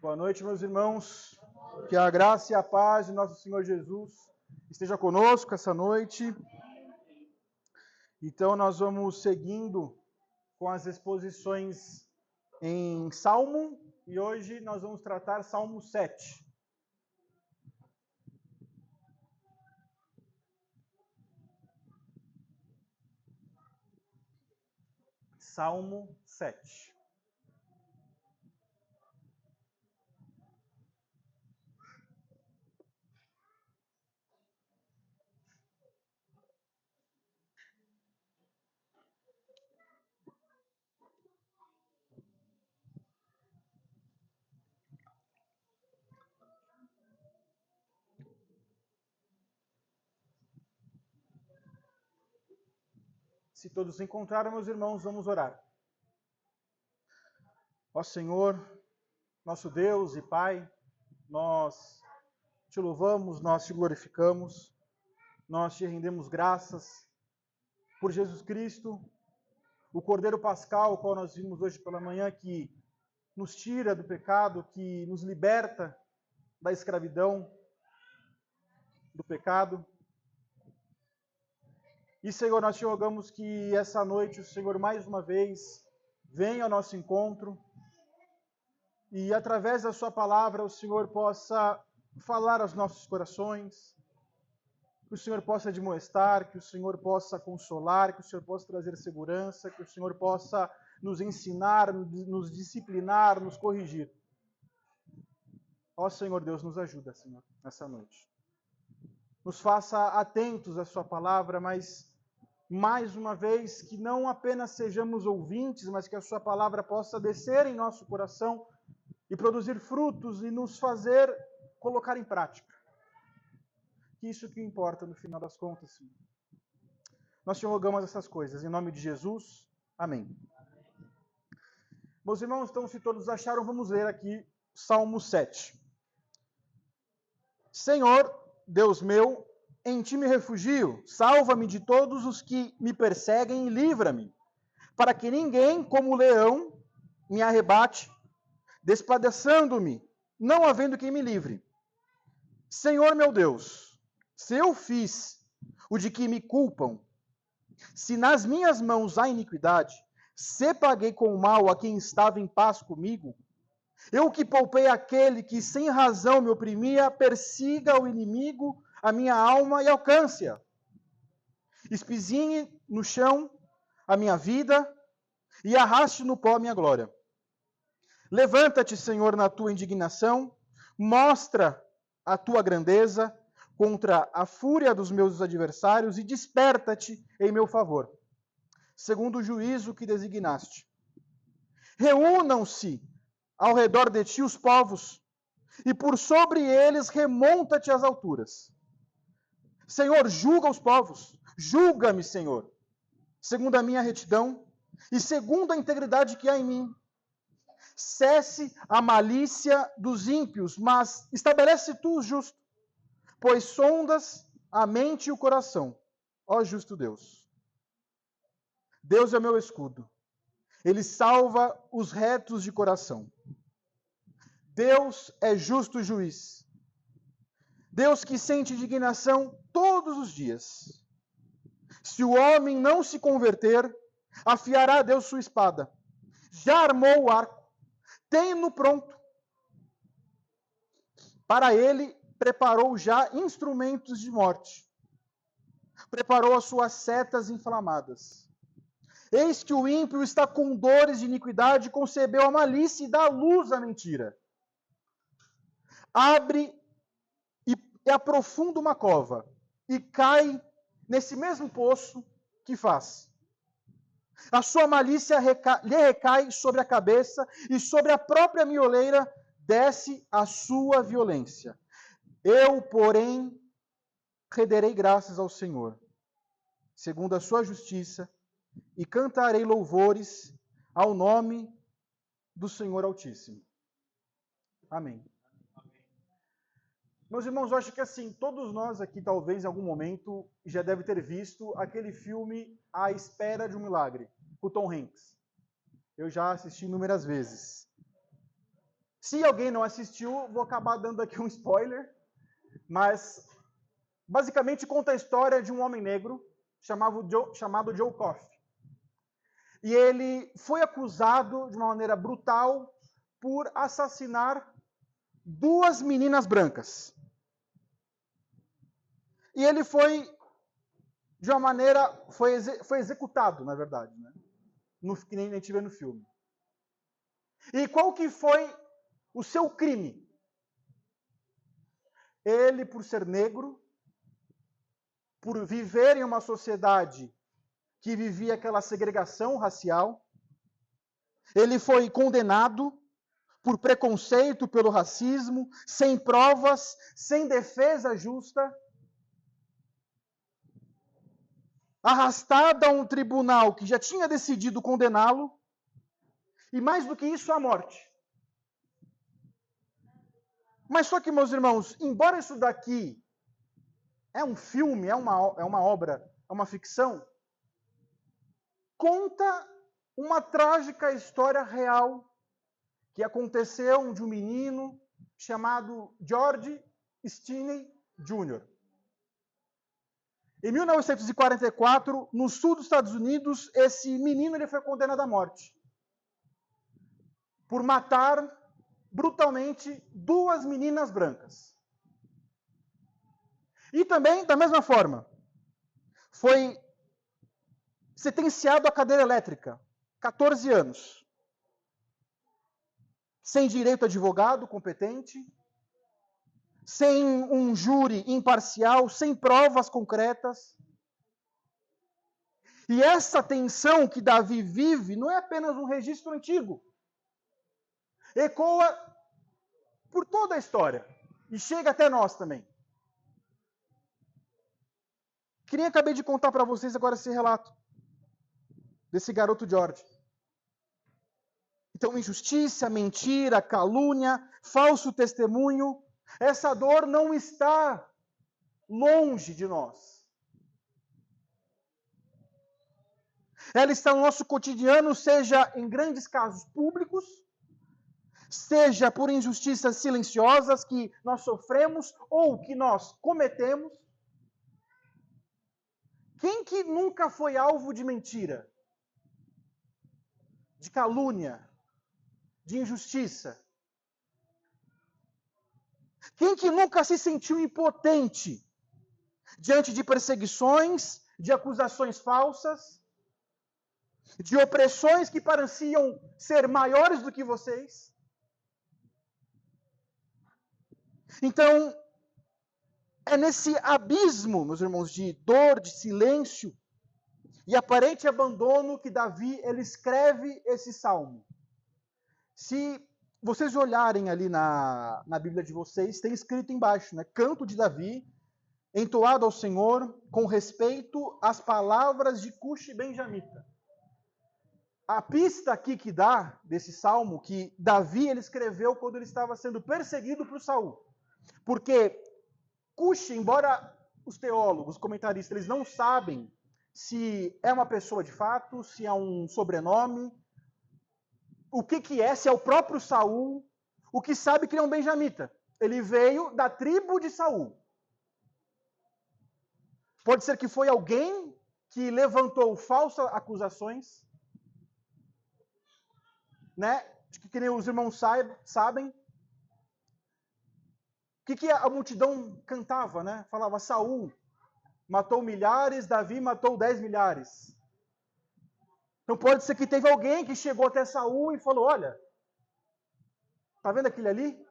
Boa noite, meus irmãos. Que a graça e a paz de nosso Senhor Jesus esteja conosco essa noite. Então, nós vamos seguindo com as exposições em Salmo, e hoje nós vamos tratar Salmo 7. Salmo 7. Se todos se encontraram, meus irmãos, vamos orar. Ó Senhor, nosso Deus e Pai, nós te louvamos, nós te glorificamos, nós te rendemos graças por Jesus Cristo, o Cordeiro Pascal, o qual nós vimos hoje pela manhã, que nos tira do pecado, que nos liberta da escravidão, do pecado. E, Senhor, nós te rogamos que essa noite o Senhor, mais uma vez, venha ao nosso encontro e, através da sua palavra, o Senhor possa falar aos nossos corações, que o Senhor possa admoestar, que o Senhor possa consolar, que o Senhor possa trazer segurança, que o Senhor possa nos ensinar, nos disciplinar, nos corrigir. Ó Senhor Deus, nos ajuda, Senhor, nessa noite. Nos faça atentos à sua palavra, mas, mais uma vez, que não apenas sejamos ouvintes, mas que a sua palavra possa descer em nosso coração e produzir frutos e nos fazer colocar em prática. Que isso que importa no final das contas, Senhor. Nós te rogamos essas coisas. Em nome de Jesus. Amém. Meus irmãos, então, se todos acharam, vamos ler aqui Salmo 7. Senhor, Deus meu, em ti me refugio. Salva-me de todos os que me perseguem e livra-me, para que ninguém, como o leão, me arrebate, despedaçando-me, não havendo quem me livre. Senhor meu Deus, se eu fiz o de que me culpam, se nas minhas mãos há iniquidade, se paguei com o mal a quem estava em paz comigo, eu que poupei aquele que sem razão me oprimia, persiga o inimigo a minha alma e alcance-a. Espizinhe no chão a minha vida e arraste no pó a minha glória. Levanta-te, Senhor, na tua indignação, mostra a tua grandeza contra a fúria dos meus adversários e desperta-te em meu favor, segundo o juízo que designaste. Reúnam-se ao redor de ti os povos, e por sobre eles remonta-te às alturas. Senhor, julga os povos, julga-me, Senhor, segundo a minha retidão e segundo a integridade que há em mim. Cesse a malícia dos ímpios, mas estabelece tu o justo, pois sondas a mente e o coração, ó justo Deus. Deus é meu escudo, ele salva os retos de coração. Deus é justo juiz, Deus que sente indignação todos os dias. Se o homem não se converter, afiará Deus sua espada. Já armou o arco, tem-no pronto. Para ele, preparou já instrumentos de morte. Preparou as suas setas inflamadas. Eis que o ímpio está com dores de iniquidade, concebeu a malícia e dá luz à mentira. Abre e aprofunda uma cova, e cai nesse mesmo poço que faz. A sua malícia lhe recai sobre a cabeça, e sobre a própria mioleira desce a sua violência. Eu, porém, renderei graças ao Senhor, segundo a sua justiça, e cantarei louvores ao nome do Senhor Altíssimo. Amém. Meus irmãos, eu acho que assim, todos nós aqui, talvez em algum momento, já devem ter visto aquele filme A Espera de um Milagre, com o Tom Hanks. Eu já assisti inúmeras vezes. Se alguém não assistiu, vou acabar dando aqui um spoiler, mas basicamente conta a história de um homem negro chamado Joe Coffey. E ele foi acusado de uma maneira brutal por assassinar 2 meninas brancas. E ele foi, de uma maneira, foi executado, na verdade, né? Que nem a gente vê no filme. E qual que foi o seu crime? Ele, por ser negro, por viver em uma sociedade que vivia aquela segregação racial, ele foi condenado por preconceito, pelo racismo, sem provas, sem defesa justa, arrastado a um tribunal que já tinha decidido condená-lo, e mais do que isso, a morte. Mas só que, meus irmãos, embora isso daqui é um filme, é uma obra, é uma ficção, conta uma trágica história real que aconteceu de um menino chamado George Stinney Jr. Em 1944, no sul dos Estados Unidos, esse menino ele foi condenado à morte por matar brutalmente 2 meninas brancas. E também, da mesma forma, foi sentenciado à cadeira elétrica, 14 anos, sem direito a advogado competente, sem um júri imparcial, sem provas concretas. E essa tensão que Davi vive não é apenas um registro antigo. Ecoa por toda a história e chega até nós também. Que nem acabei de contar para vocês agora esse relato desse garoto George. Então, injustiça, mentira, calúnia, falso testemunho, essa dor não está longe de nós. Ela está no nosso cotidiano, seja em grandes casos públicos, seja por injustiças silenciosas que nós sofremos ou que nós cometemos. Quem que nunca foi alvo de mentira, de calúnia, de injustiça? Quem que nunca se sentiu impotente diante de perseguições, de acusações falsas, de opressões que pareciam ser maiores do que vocês? Então, é nesse abismo, meus irmãos, de dor, de silêncio e aparente abandono que Davi ele escreve esse salmo. Se vocês olharem ali na Bíblia de vocês, tem escrito embaixo, né? Canto de Davi, entoado ao Senhor, com respeito às palavras de Cushi Benjamita. A pista aqui que dá desse salmo, que Davi ele escreveu quando ele estava sendo perseguido por Saul. Porque Cushi, embora os teólogos, os comentaristas, eles não sabem se é uma pessoa de fato, se é um sobrenome, o que é, se é o próprio Saul, o que sabe que ele é um benjamita. Ele veio da tribo de Saul. Pode ser que foi alguém que levantou falsas acusações, né? Que nem os irmãos sabem. O que a multidão cantava, né? Falava, Saul matou milhares, Davi matou 10 milhares. Então pode ser que teve alguém que chegou até Saul e falou, olha, tá vendo aquele ali?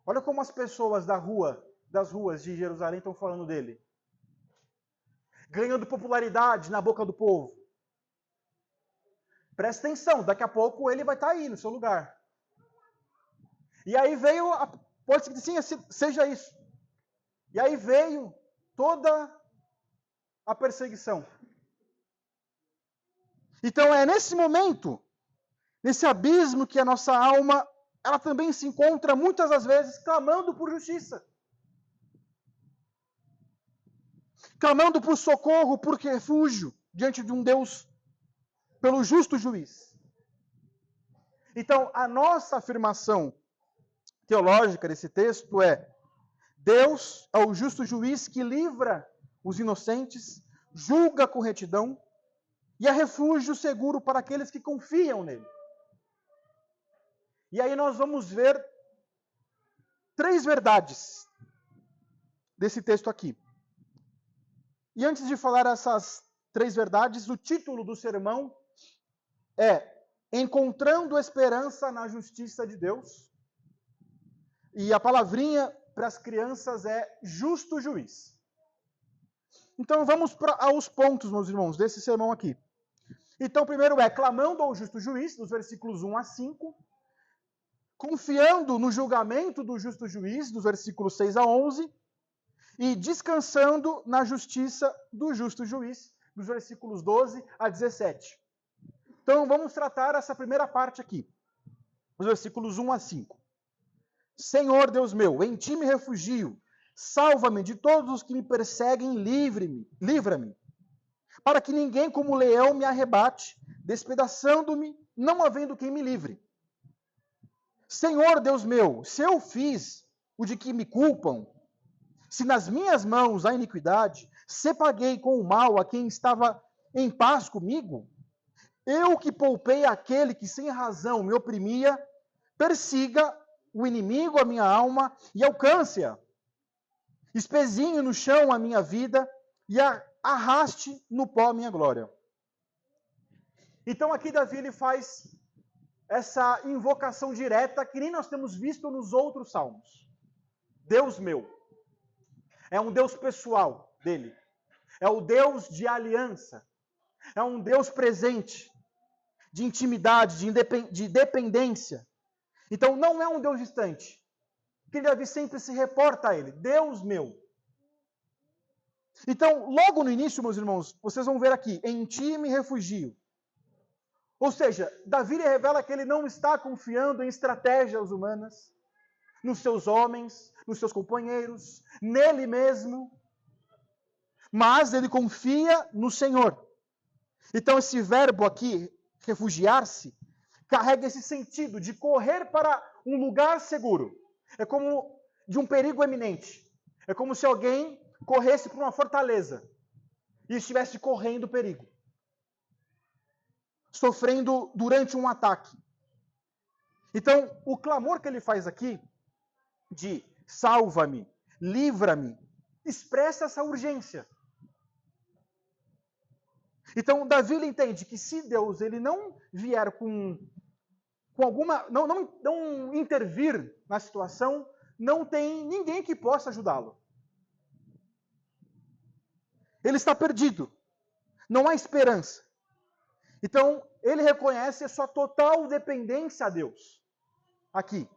Olha como as pessoas das ruas de Jerusalém estão falando dele. Ganhando popularidade na boca do povo. Presta atenção, daqui a pouco ele vai estar aí no seu lugar. E aí veio, pode ser que sim, seja isso. E aí veio toda a perseguição. Então é nesse momento, nesse abismo que a nossa alma, ela também se encontra muitas das vezes clamando por justiça. Clamando por socorro, por refúgio, diante de um Deus, pelo justo juiz. Então, a nossa afirmação teológica desse texto é: Deus é o justo juiz que livra os inocentes, julga com retidão e é refúgio seguro para aqueles que confiam nele. E aí nós vamos ver 3 verdades desse texto aqui. E antes de falar essas 3 verdades, o título do sermão é Encontrando Esperança na Justiça de Deus. E a palavrinha para as crianças é justo juiz. Então vamos aos pontos, meus irmãos, desse sermão aqui. Então, primeiro é clamando ao justo juiz, dos versículos 1 a 5. Confiando no julgamento do justo juiz, dos versículos 6 a 11. E descansando na justiça do justo juiz, dos versículos 12 a 17. Então, vamos tratar essa primeira parte aqui, os versículos 1 a 5. Senhor Deus meu, em ti me refugio, salva-me de todos os que me perseguem, livra-me, para que ninguém como leão me arrebate, despedaçando-me, não havendo quem me livre. Senhor Deus meu, se eu fiz o de que me culpam, se nas minhas mãos há iniquidade, se paguei com o mal a quem estava em paz comigo, eu que poupei aquele que sem razão me oprimia, persiga o inimigo a minha alma e alcance-a. Espezinhe no chão a minha vida e arraste no pó a minha glória. Então aqui Davi ele faz essa invocação direta que nem nós temos visto nos outros salmos. Deus meu. É um Deus pessoal dele. É o Deus de aliança. É um Deus presente, de intimidade, de dependência. Então não é um Deus distante. Que Davi sempre se reporta a ele. Deus meu. Então, logo no início, meus irmãos, vocês vão ver aqui, em ti me refugio. Ou seja, Davi revela que ele não está confiando em estratégias humanas, nos seus homens, nos seus companheiros, nele mesmo, mas ele confia no Senhor. Então esse verbo aqui, refugiar-se, carrega esse sentido de correr para um lugar seguro. É como de um perigo eminente. É como se alguém corresse para uma fortaleza e estivesse correndo perigo, sofrendo durante um ataque. Então, o clamor que ele faz aqui, de salva-me, livra-me, expressa essa urgência. Então, Davi ele entende que se Deus ele não vier com alguma, não intervir na situação, não tem ninguém que possa ajudá-lo. Ele está perdido. Não há esperança. Então, ele reconhece a sua total dependência a Deus. Aqui.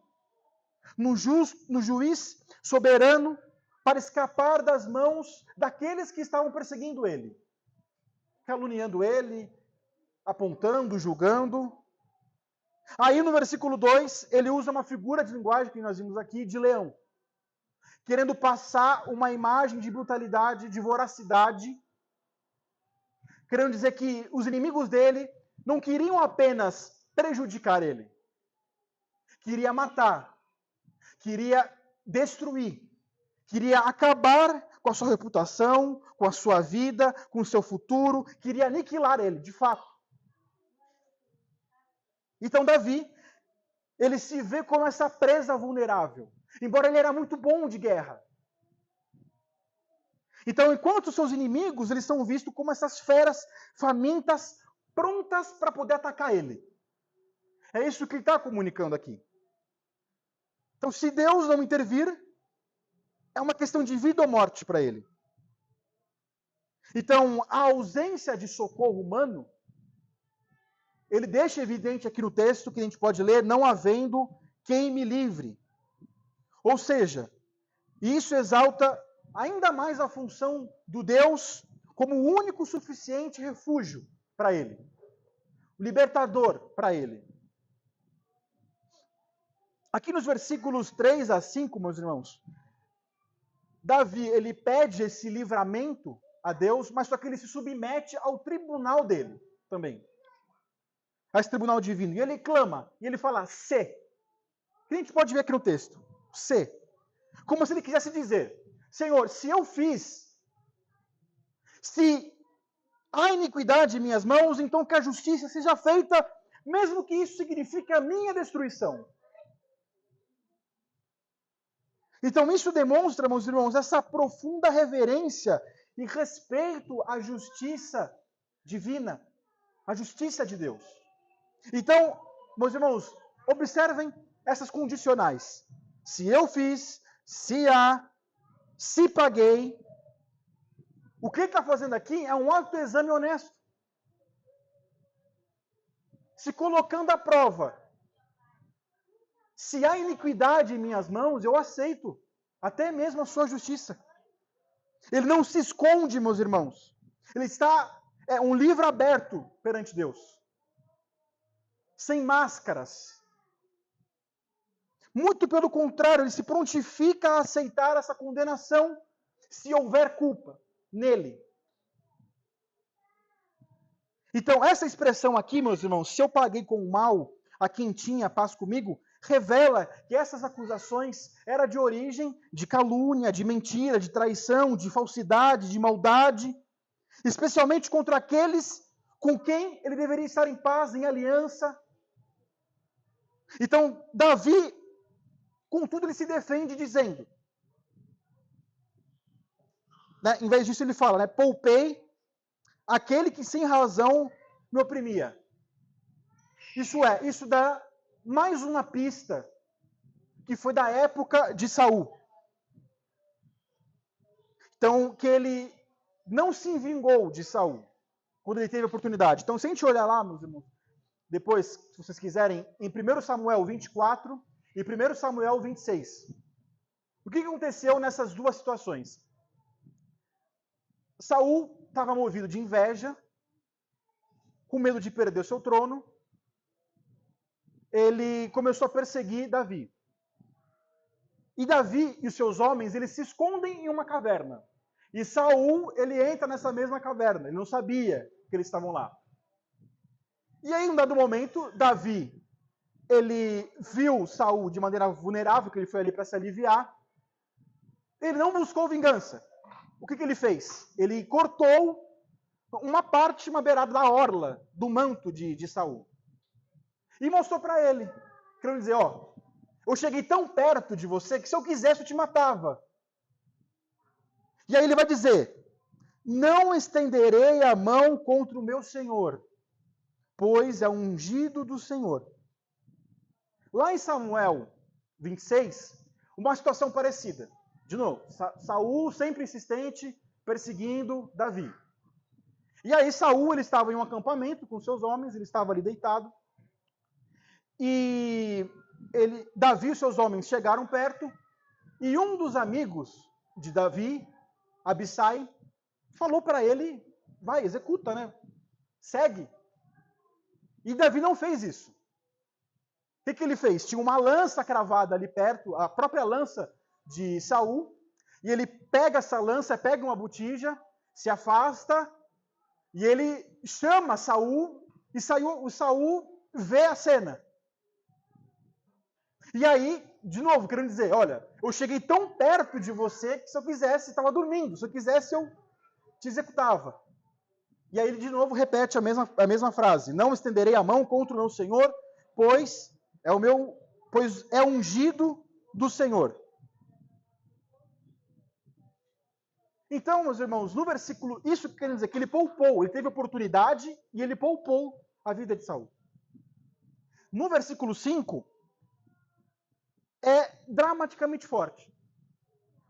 No juiz soberano para escapar das mãos daqueles que estavam perseguindo ele. Caluniando ele, apontando, julgando. Aí no versículo 2, ele usa uma figura de linguagem que nós vimos aqui, de leão. Querendo passar uma imagem de brutalidade, de voracidade. Querendo dizer que os inimigos dele não queriam apenas prejudicar ele. Queria matar. Queria destruir. Queria acabar com a sua reputação, com a sua vida, com o seu futuro. Queria aniquilar ele, de fato. Então Davi, ele se vê como essa presa vulnerável. Embora ele era muito bom de guerra. Então, enquanto seus inimigos, eles são vistos como essas feras famintas, prontas para poder atacar ele. É isso que ele está comunicando aqui. Então, se Deus não intervir, é uma questão de vida ou morte para ele. Então, a ausência de socorro humano, ele deixa evidente aqui no texto, que a gente pode ler, não havendo quem me livre. Ou seja, isso exalta ainda mais a função do Deus como o único suficiente refúgio para ele. O libertador para ele. Aqui nos versículos 3 a 5, meus irmãos, Davi, ele pede esse livramento a Deus, mas só que ele se submete ao tribunal dele também. a esse tribunal divino. E ele clama, e ele fala, se. O que a gente pode ver aqui no texto? Se. Como se ele quisesse dizer, Senhor, se eu fiz, se há iniquidade em minhas mãos, então que a justiça seja feita, mesmo que isso signifique a minha destruição. Então isso demonstra, meus irmãos, essa profunda reverência e respeito à justiça divina, à justiça de Deus. Então, meus irmãos, observem essas condicionais. Se eu fiz, se há, se paguei. O que ele está fazendo aqui é um autoexame honesto. Se colocando à prova. Se há iniquidade em minhas mãos, eu aceito até mesmo a sua justiça. Ele não se esconde, meus irmãos. Ele está, um livro aberto perante Deus. Sem máscaras. Muito pelo contrário, ele se prontifica a aceitar essa condenação se houver culpa nele. Então, essa expressão aqui, meus irmãos, se eu paguei com o mal a quem tinha paz comigo, revela que essas acusações eram de origem de calúnia, de mentira, de traição, de falsidade, de maldade, especialmente contra aqueles com quem ele deveria estar em paz, em aliança. Então, Davi, contudo, ele se defende dizendo, né, em vez disso ele fala, né, poupei aquele que sem razão me oprimia. Isso dá mais uma pista que foi da época de Saul. Então, que ele não se vingou de Saul quando ele teve a oportunidade. Então, se a gente olhar lá, meus irmãos, depois, se vocês quiserem, em 1 Samuel 24 e 1 Samuel 26. O que aconteceu nessas duas situações? Saul estava movido de inveja, com medo de perder o seu trono. Ele começou a perseguir Davi. E Davi e os seus homens, eles se escondem em uma caverna. E Saul, ele entra nessa mesma caverna. Ele não sabia que eles estavam lá. E aí, em um dado momento, Davi, ele viu Saul de maneira vulnerável, que ele foi ali para se aliviar. Ele não buscou vingança. O que ele fez? Ele cortou uma beirada da orla do manto de Saul. E mostrou para ele, querendo dizer, eu cheguei tão perto de você que se eu quisesse eu te matava. E aí ele vai dizer, não estenderei a mão contra o meu Senhor, pois é ungido do Senhor. Lá em Samuel 26, uma situação parecida. De novo, Saul sempre insistente, perseguindo Davi. E aí Saul, ele estava em um acampamento com seus homens, ele estava ali deitado. E Davi e seus homens chegaram perto, e um dos amigos de Davi, Abissai, falou para ele, vai, executa, né? Segue. E Davi não fez isso. O que ele fez? Tinha uma lança cravada ali perto, a própria lança de Saul, e ele pega essa lança, pega uma botija, se afasta, e ele chama Saul, e Saul vê a cena. E aí, de novo, querendo dizer, olha, eu cheguei tão perto de você que se eu quisesse, estava dormindo, se eu quisesse eu te executava. E aí ele de novo repete a mesma frase, não estenderei a mão contra o meu Senhor, pois é ungido do Senhor. Então, meus irmãos, no versículo, isso quer dizer que ele poupou, ele teve oportunidade e ele poupou a vida de Saul. No versículo 5, é dramaticamente forte.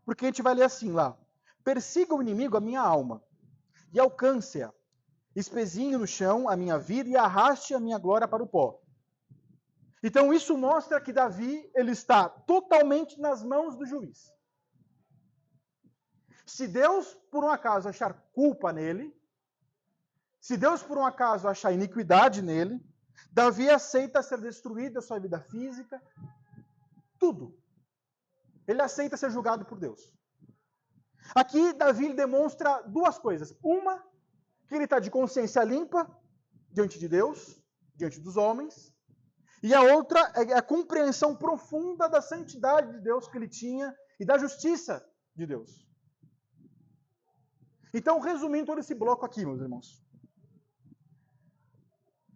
Porque a gente vai ler assim lá, persiga o inimigo a minha alma, e alcance-a, espezinhe no chão a minha vida e arraste a minha glória para o pó. Então isso mostra que Davi, ele está totalmente nas mãos do juiz. Se Deus, por um acaso, achar culpa nele, se Deus, por um acaso, achar iniquidade nele, Davi aceita ser destruído, a sua vida física, tudo. Ele aceita ser julgado por Deus. Aqui, Davi demonstra duas coisas. Uma, que ele está de consciência limpa diante de Deus. diante dos homens, e a outra é a compreensão profunda da santidade de Deus que ele tinha e da justiça de Deus. Então, resumindo todo esse bloco aqui, meus irmãos.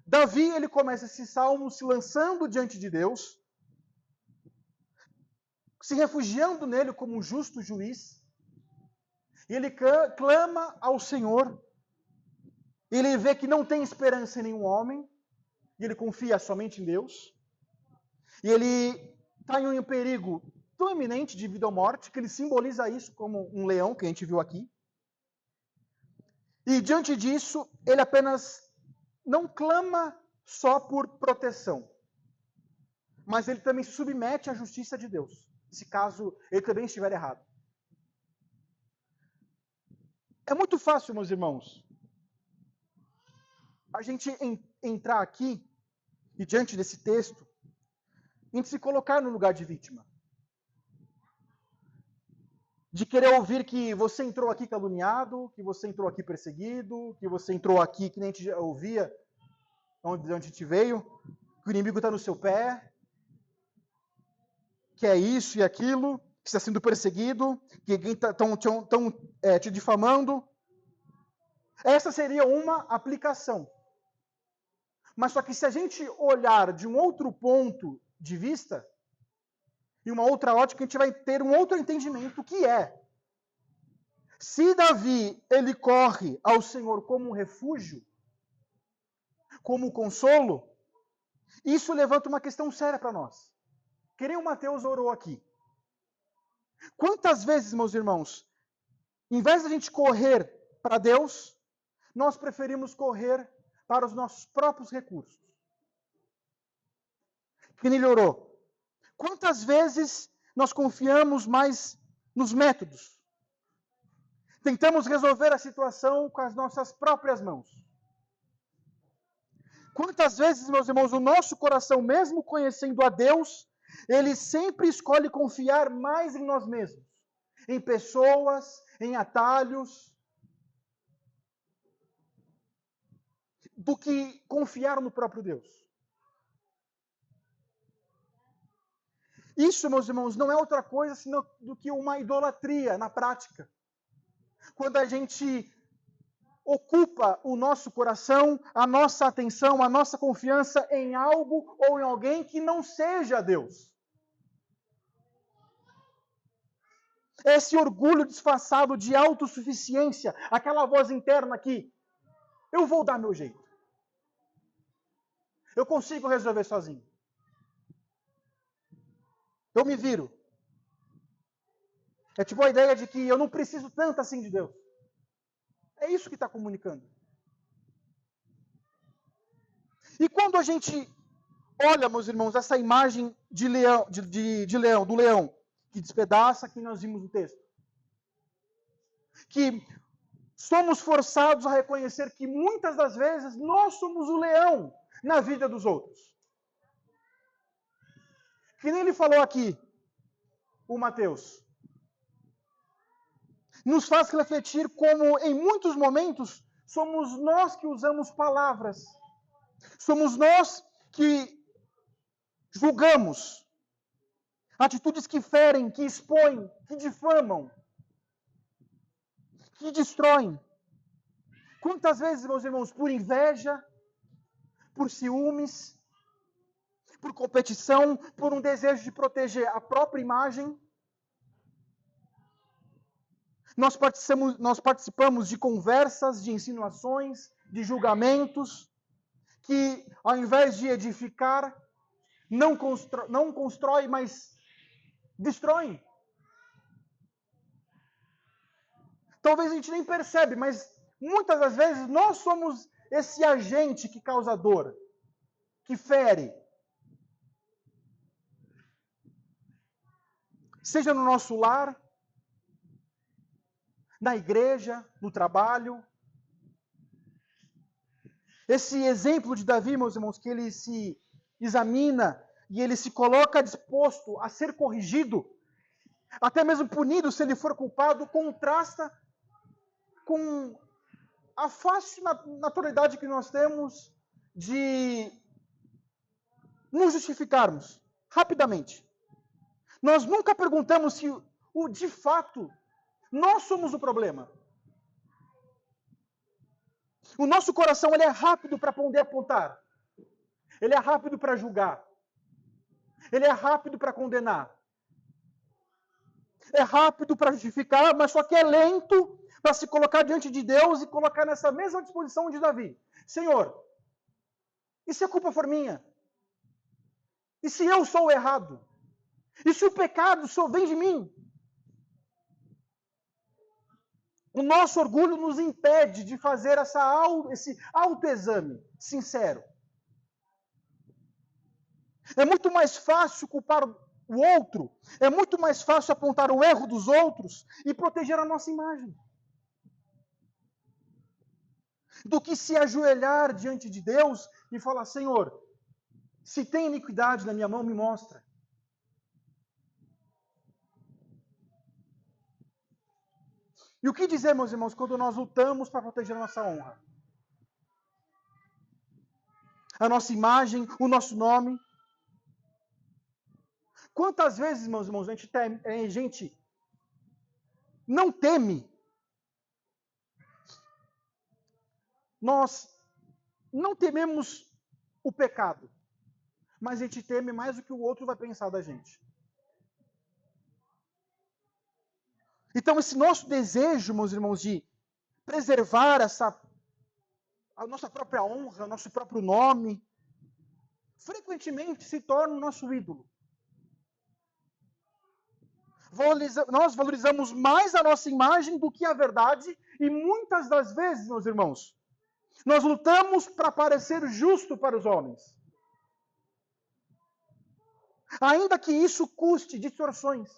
Davi, ele começa esse salmo se lançando diante de Deus, se refugiando nele como um justo juiz, e ele clama ao Senhor, ele vê que não tem esperança em nenhum homem, e ele confia somente em Deus, e ele está em um perigo tão iminente de vida ou morte, que ele simboliza isso como um leão, que a gente viu aqui, e diante disso, ele apenas não clama só por proteção, mas ele também se submete à justiça de Deus, se caso ele também estiver errado. É muito fácil, meus irmãos, a gente entrar aqui e diante desse texto, a gente se colocar no lugar de vítima. De querer ouvir que você entrou aqui caluniado, que você entrou aqui perseguido, que você entrou aqui que nem a gente ouvia onde a gente veio, que o inimigo está no seu pé, que é isso e aquilo, que está sendo perseguido, que alguém estão te difamando. Essa seria uma aplicação. Mas só que se a gente olhar de um outro ponto de vista, e uma outra ótica, a gente vai ter um outro entendimento, que é, se Davi, ele corre ao Senhor como um refúgio, como um consolo, isso levanta uma questão séria para nós. Que nem o Mateus orou aqui. Quantas vezes, meus irmãos, em vez de a gente correr para Deus, nós preferimos correr para os nossos próprios recursos? Que nem ele orou. Quantas vezes nós confiamos mais nos métodos? Tentamos resolver a situação com as nossas próprias mãos. Quantas vezes, meus irmãos, o nosso coração, mesmo conhecendo a Deus, ele sempre escolhe confiar mais em nós mesmos, em pessoas, em atalhos, do que confiar no próprio Deus. Isso, meus irmãos, não é outra coisa senão do que uma idolatria na prática. Quando a gente ocupa o nosso coração, a nossa atenção, a nossa confiança em algo ou em alguém que não seja Deus. Esse orgulho disfarçado de autossuficiência, aquela voz interna aqui, eu vou dar meu jeito. Eu consigo resolver sozinho. Eu me viro. É tipo a ideia de que eu não preciso tanto assim de Deus. É isso que está comunicando. E quando a gente olha, meus irmãos, essa imagem de leão, do leão, que despedaça, que nós vimos no texto, que somos forçados a reconhecer que muitas das vezes nós somos o leão na vida dos outros. Que nem ele falou aqui, o Mateus. Nos faz refletir como, em muitos momentos, somos nós que usamos palavras. Somos nós que julgamos. Atitudes que ferem, que expõem, que difamam, que destroem. Quantas vezes, meus irmãos, por inveja, por ciúmes, por competição, por um desejo de proteger a própria imagem, nós participamos de conversas, de insinuações, de julgamentos, que ao invés de edificar, não constrói, mas destrói. Talvez a gente nem percebe, mas muitas das vezes nós somos esse agente que causa dor, que fere. Seja no nosso lar, na igreja, no trabalho. Esse exemplo de Davi, meus irmãos, que ele se examina e ele se coloca disposto a ser corrigido, até mesmo punido se ele for culpado, contrasta com a fácil naturalidade que nós temos de nos justificarmos rapidamente. Nós nunca perguntamos se, de fato, nós somos o problema. O nosso coração ele é rápido para poder apontar. Ele é rápido para julgar. Ele é rápido para condenar. É rápido para justificar, mas só que é lento para se colocar diante de Deus e colocar nessa mesma disposição de Davi. Senhor, e se a culpa for minha? E se eu sou o errado? E se o pecado só vem de mim? O nosso orgulho nos impede de fazer esse autoexame sincero. É muito mais fácil culpar o outro, é muito mais fácil apontar o erro dos outros e proteger a nossa imagem, do que se ajoelhar diante de Deus e falar, Senhor, se tem iniquidade na minha mão, me mostra. E o que dizer, meus irmãos, quando nós lutamos para proteger a nossa honra? A nossa imagem, o nosso nome. Quantas vezes, meus irmãos, a gente não teme? Nós não tememos o pecado, mas a gente teme mais do que o outro vai pensar da gente. Então, esse nosso desejo, meus irmãos, de preservar a nossa própria honra, o nosso próprio nome, frequentemente se torna o nosso ídolo. Nós valorizamos mais a nossa imagem do que a verdade, e muitas das vezes, meus irmãos, nós lutamos para parecer justo para os homens. Ainda que isso custe distorções.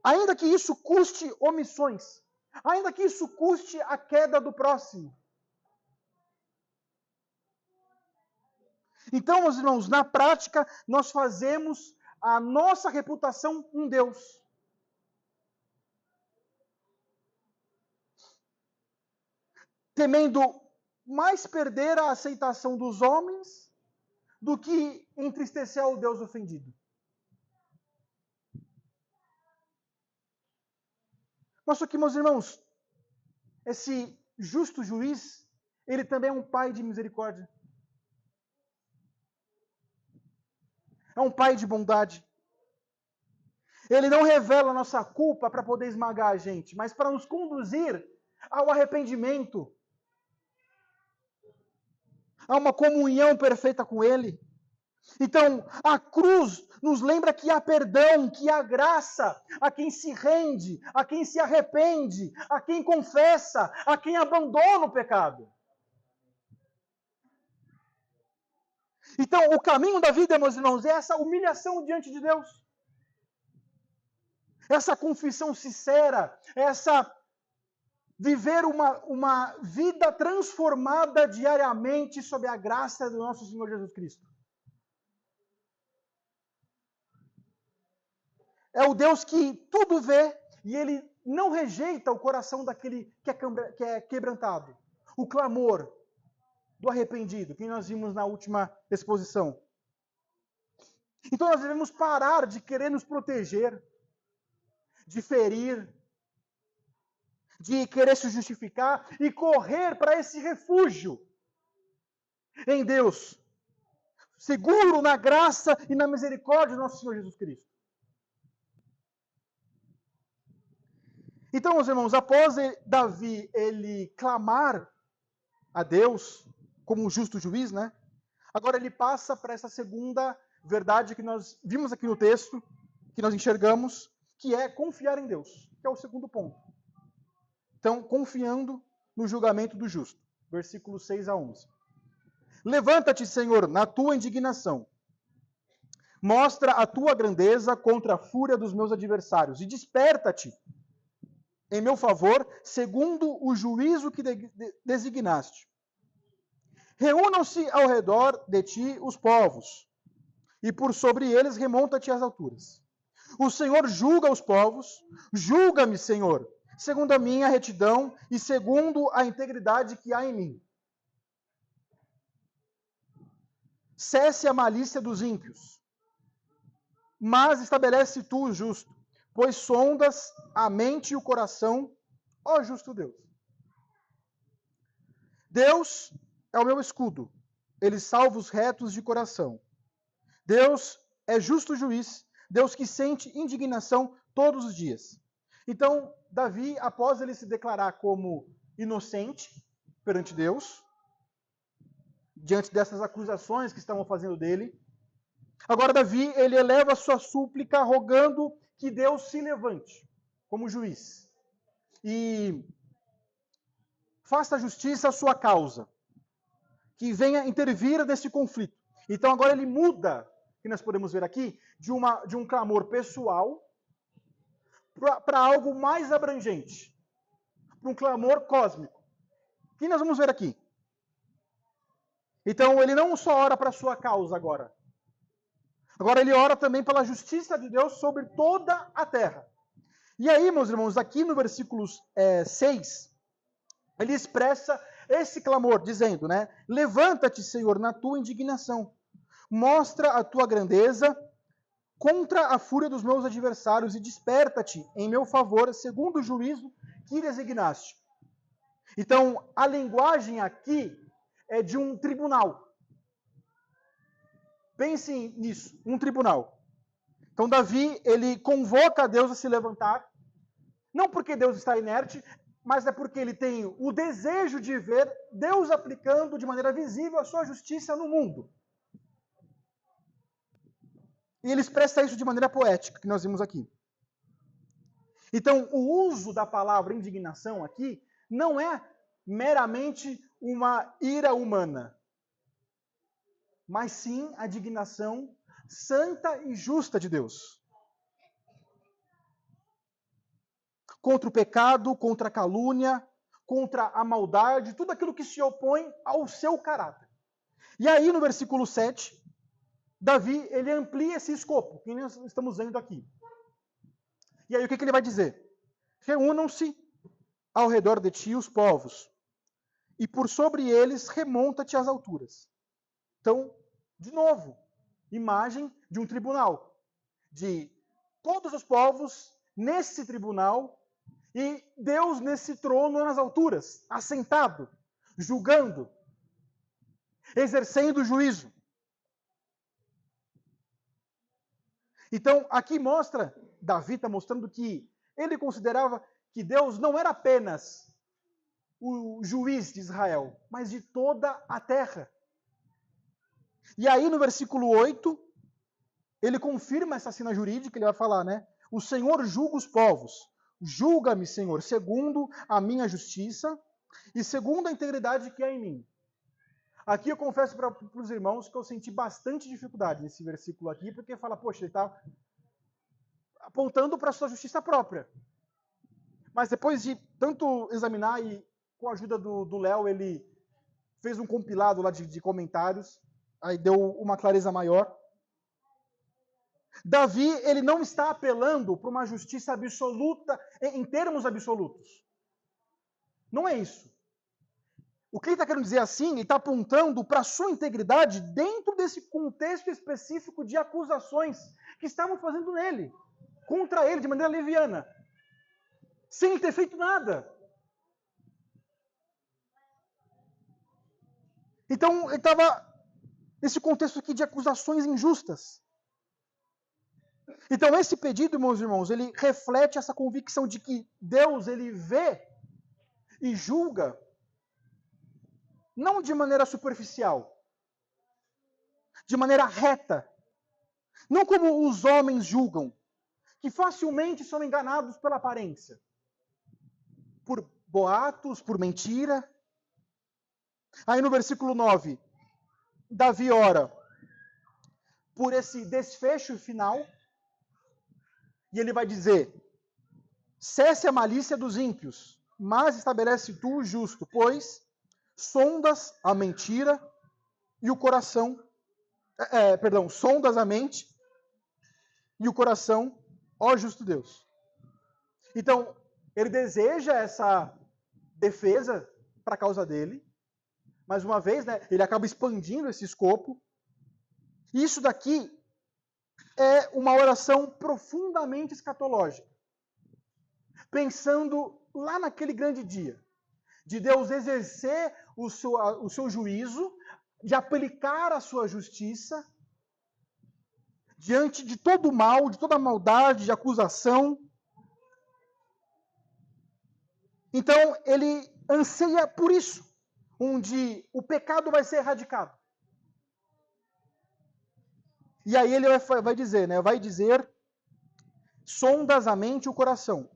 Ainda que isso custe omissões. Ainda que isso custe a queda do próximo. Então, meus irmãos, na prática, nós fazemos a nossa reputação um Deus. Temendo mais perder a aceitação dos homens do que entristecer o Deus ofendido. Mas só que, meus irmãos, esse justo juiz, ele também é um pai de misericórdia. É um pai de bondade. Ele não revela a nossa culpa para poder esmagar a gente, mas para nos conduzir ao arrependimento, a uma comunhão perfeita com Ele. Então, a cruz nos lembra que há perdão, que há graça a quem se rende, a quem se arrepende, a quem confessa, a quem abandona o pecado. Então, o caminho da vida, meus irmãos, é essa humilhação diante de Deus. Essa confissão sincera, viver uma vida transformada diariamente sob a graça do nosso Senhor Jesus Cristo. É o Deus que tudo vê e Ele não rejeita o coração daquele que é quebrantado. O clamor do arrependido, que nós vimos na última exposição. Então nós devemos parar de querer nos proteger, de ferir, de querer se justificar e correr para esse refúgio em Deus, seguro na graça e na misericórdia do nosso Senhor Jesus Cristo. Então, meus irmãos, após Davi ele clamar a Deus como um justo juiz, né? Agora ele passa para essa segunda verdade que nós vimos aqui no texto, que nós enxergamos, que é confiar em Deus, que é o segundo ponto. Então, confiando no julgamento do justo. Versículos 6 a 11. Levanta-te, Senhor, na tua indignação. Mostra a tua grandeza contra a fúria dos meus adversários. E desperta-te em meu favor, segundo o juízo que designaste. Reúnam-se ao redor de ti os povos, e por sobre eles remonta-te às alturas. O Senhor julga os povos, julga-me, Senhor, segundo a minha retidão e segundo a integridade que há em mim. Cesse a malícia dos ímpios, mas estabelece tu o justo, pois sondas a mente e o coração, ó justo Deus. Deus é o meu escudo, ele salva os retos de coração. Deus é justo juiz, Deus que sente indignação todos os dias. Então, Davi, após ele se declarar como inocente perante Deus, diante dessas acusações que estavam fazendo dele, agora Davi, ele eleva a sua súplica rogando que Deus se levante como juiz e faça justiça à sua causa, que venha intervir nesse conflito. Então agora ele muda, que nós podemos ver aqui, de um clamor pessoal para algo mais abrangente, para um clamor cósmico. O que nós vamos ver aqui? Então ele não só ora para a sua causa agora. Agora ele ora também pela justiça de Deus sobre toda a terra. E aí, meus irmãos, aqui no versículos 6, ele expressa esse clamor, dizendo, né? Levanta-te, Senhor, na tua indignação. Mostra a tua grandeza contra a fúria dos meus adversários e desperta-te em meu favor, segundo o juízo que designaste. Então, a linguagem aqui é de um tribunal. Pensem nisso, um tribunal. Então, Davi, ele convoca a Deus a se levantar, não porque Deus está inerte, mas é porque ele tem o desejo de ver Deus aplicando de maneira visível a sua justiça no mundo. E ele expressa isso de maneira poética, que nós vimos aqui. Então, o uso da palavra indignação aqui não é meramente uma ira humana, mas sim a indignação santa e justa de Deus. Contra o pecado, contra a calúnia, contra a maldade, tudo aquilo que se opõe ao seu caráter. E aí, no versículo 7, Davi, ele amplia esse escopo, que nós estamos vendo aqui. E aí, o que ele vai dizer? Reúnam-se ao redor de ti os povos, e por sobre eles remonta-te às alturas. Então, de novo, imagem de um tribunal, de todos os povos nesse tribunal, e Deus nesse trono nas alturas, assentado, julgando, exercendo juízo. Então, aqui mostra, Davi está mostrando que ele considerava que Deus não era apenas o juiz de Israel, mas de toda a terra. E aí, no versículo 8, ele confirma essa cena jurídica, ele vai falar, né? O Senhor julga os povos. Julga-me, Senhor, segundo a minha justiça e segundo a integridade que há em mim. Aqui eu confesso para os irmãos que eu senti bastante dificuldade nesse versículo aqui, porque fala, poxa, ele está apontando para a sua justiça própria. Mas depois de tanto examinar e com a ajuda do Léo, ele fez um compilado lá de comentários, aí deu uma clareza maior. Davi, ele não está apelando para uma justiça absoluta, em termos absolutos. Não é isso. O que ele está querendo dizer assim, ele está apontando para a sua integridade dentro desse contexto específico de acusações que estavam fazendo nele, contra ele, de maneira leviana, sem ele ter feito nada. Então, ele estava nesse contexto aqui de acusações injustas. Então, esse pedido, meus irmãos, ele reflete essa convicção de que Deus, ele vê e julga, não de maneira superficial, de maneira reta, não como os homens julgam, que facilmente são enganados pela aparência, por boatos, por mentira. Aí no versículo 9, Davi ora por esse desfecho final, e ele vai dizer, cesse a malícia dos ímpios, mas estabelece tu o justo, pois sondas a mentira e o coração, sondas a mente e o coração, ó justo Deus. Então, ele deseja essa defesa para a causa dele, mais uma vez, né, ele acaba expandindo esse escopo, Isso daqui é uma oração profundamente escatológica, pensando lá naquele grande dia, de Deus exercer o seu juízo, de aplicar a sua justiça, diante de todo o mal, de toda a maldade, de acusação. Então, ele anseia por isso, onde o pecado vai ser erradicado. E aí ele vai dizer, né? Vai dizer, sondas a mente e o coração.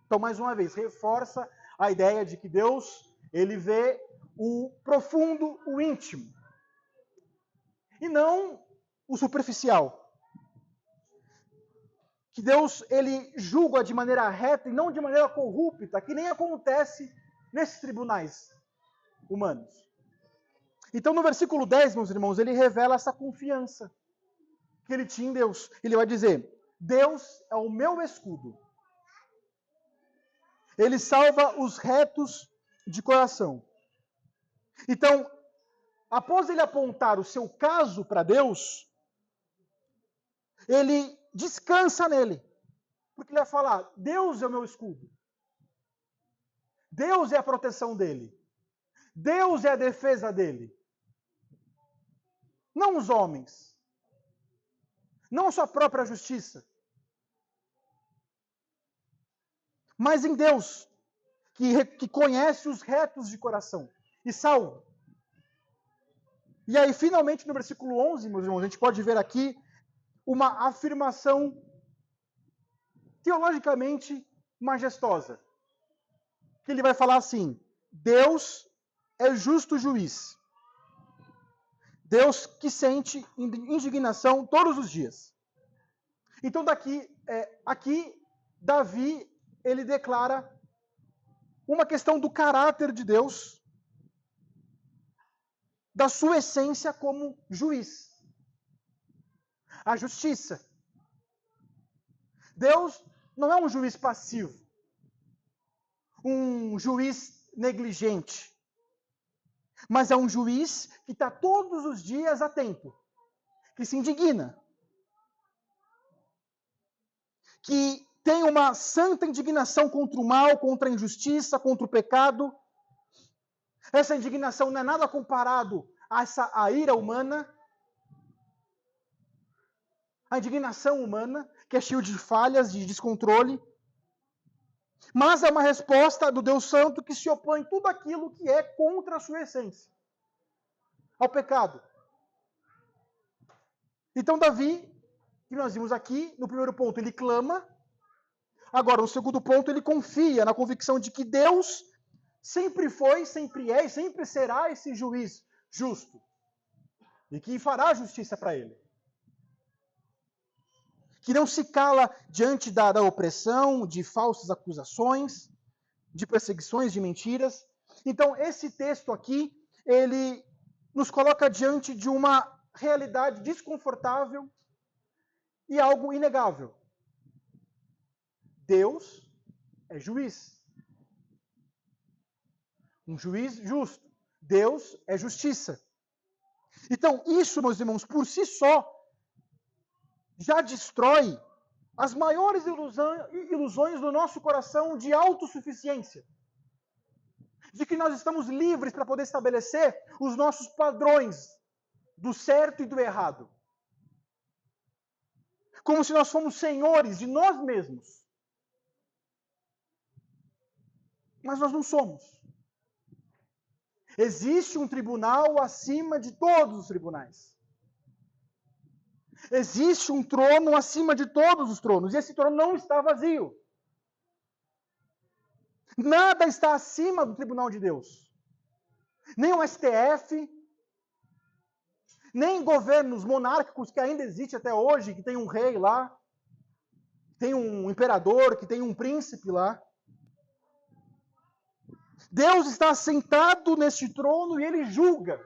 Então, mais uma vez, reforça a ideia de que Deus, ele vê o profundo, o íntimo. E não o superficial. Que Deus, ele julga de maneira reta e não de maneira corrupta, que nem acontece nesses tribunais humanos. Então, no versículo 10, meus irmãos, ele revela essa confiança que ele tinha em Deus. Ele vai dizer, Deus é o meu escudo. Ele salva os retos de coração. Então, após ele apontar o seu caso para Deus, ele descansa nele. Porque ele vai falar, Deus é o meu escudo. Deus é a proteção dele. Deus é a defesa dele. Não os homens. Não a sua própria justiça. Mas em Deus, que conhece os retos de coração e salva. E aí, finalmente, no versículo 11, meus irmãos, a gente pode ver aqui uma afirmação teologicamente majestosa. Que ele vai falar assim, Deus é justo juiz. Deus que sente indignação todos os dias. Então, aqui, Davi, ele declara uma questão do caráter de Deus, da sua essência como juiz. A justiça. Deus não é um juiz passivo, um juiz negligente, mas é um juiz que está todos os dias atento, que se indigna, que tem uma santa indignação contra o mal, contra a injustiça, contra o pecado. Essa indignação não é nada comparado à ira humana, a indignação humana, que é cheia de falhas, de descontrole, mas é uma resposta do Deus Santo que se opõe a tudo aquilo que é contra a sua essência, ao pecado. Então Davi, que nós vimos aqui, no primeiro ponto ele clama, agora no segundo ponto ele confia na convicção de que Deus sempre foi, sempre é e sempre será esse juiz justo, e que fará justiça para ele. Que não se cala diante da opressão, de falsas acusações, de perseguições, de mentiras. Então, esse texto aqui, ele nos coloca diante de uma realidade desconfortável e algo inegável. Deus é juiz. Um juiz justo. Deus é justiça. Então, isso, meus irmãos, por si só, já destrói as maiores ilusões do nosso coração de autossuficiência. De que nós estamos livres para poder estabelecer os nossos padrões do certo e do errado. Como se nós fôssemos senhores de nós mesmos. Mas nós não somos. Existe um tribunal acima de todos os tribunais. Existe um trono acima de todos os tronos, e esse trono não está vazio. Nada está acima do tribunal de Deus. Nem o STF, nem governos monárquicos que ainda existe até hoje, que tem um rei lá, tem um imperador, que tem um príncipe lá. Deus está sentado neste trono e ele julga.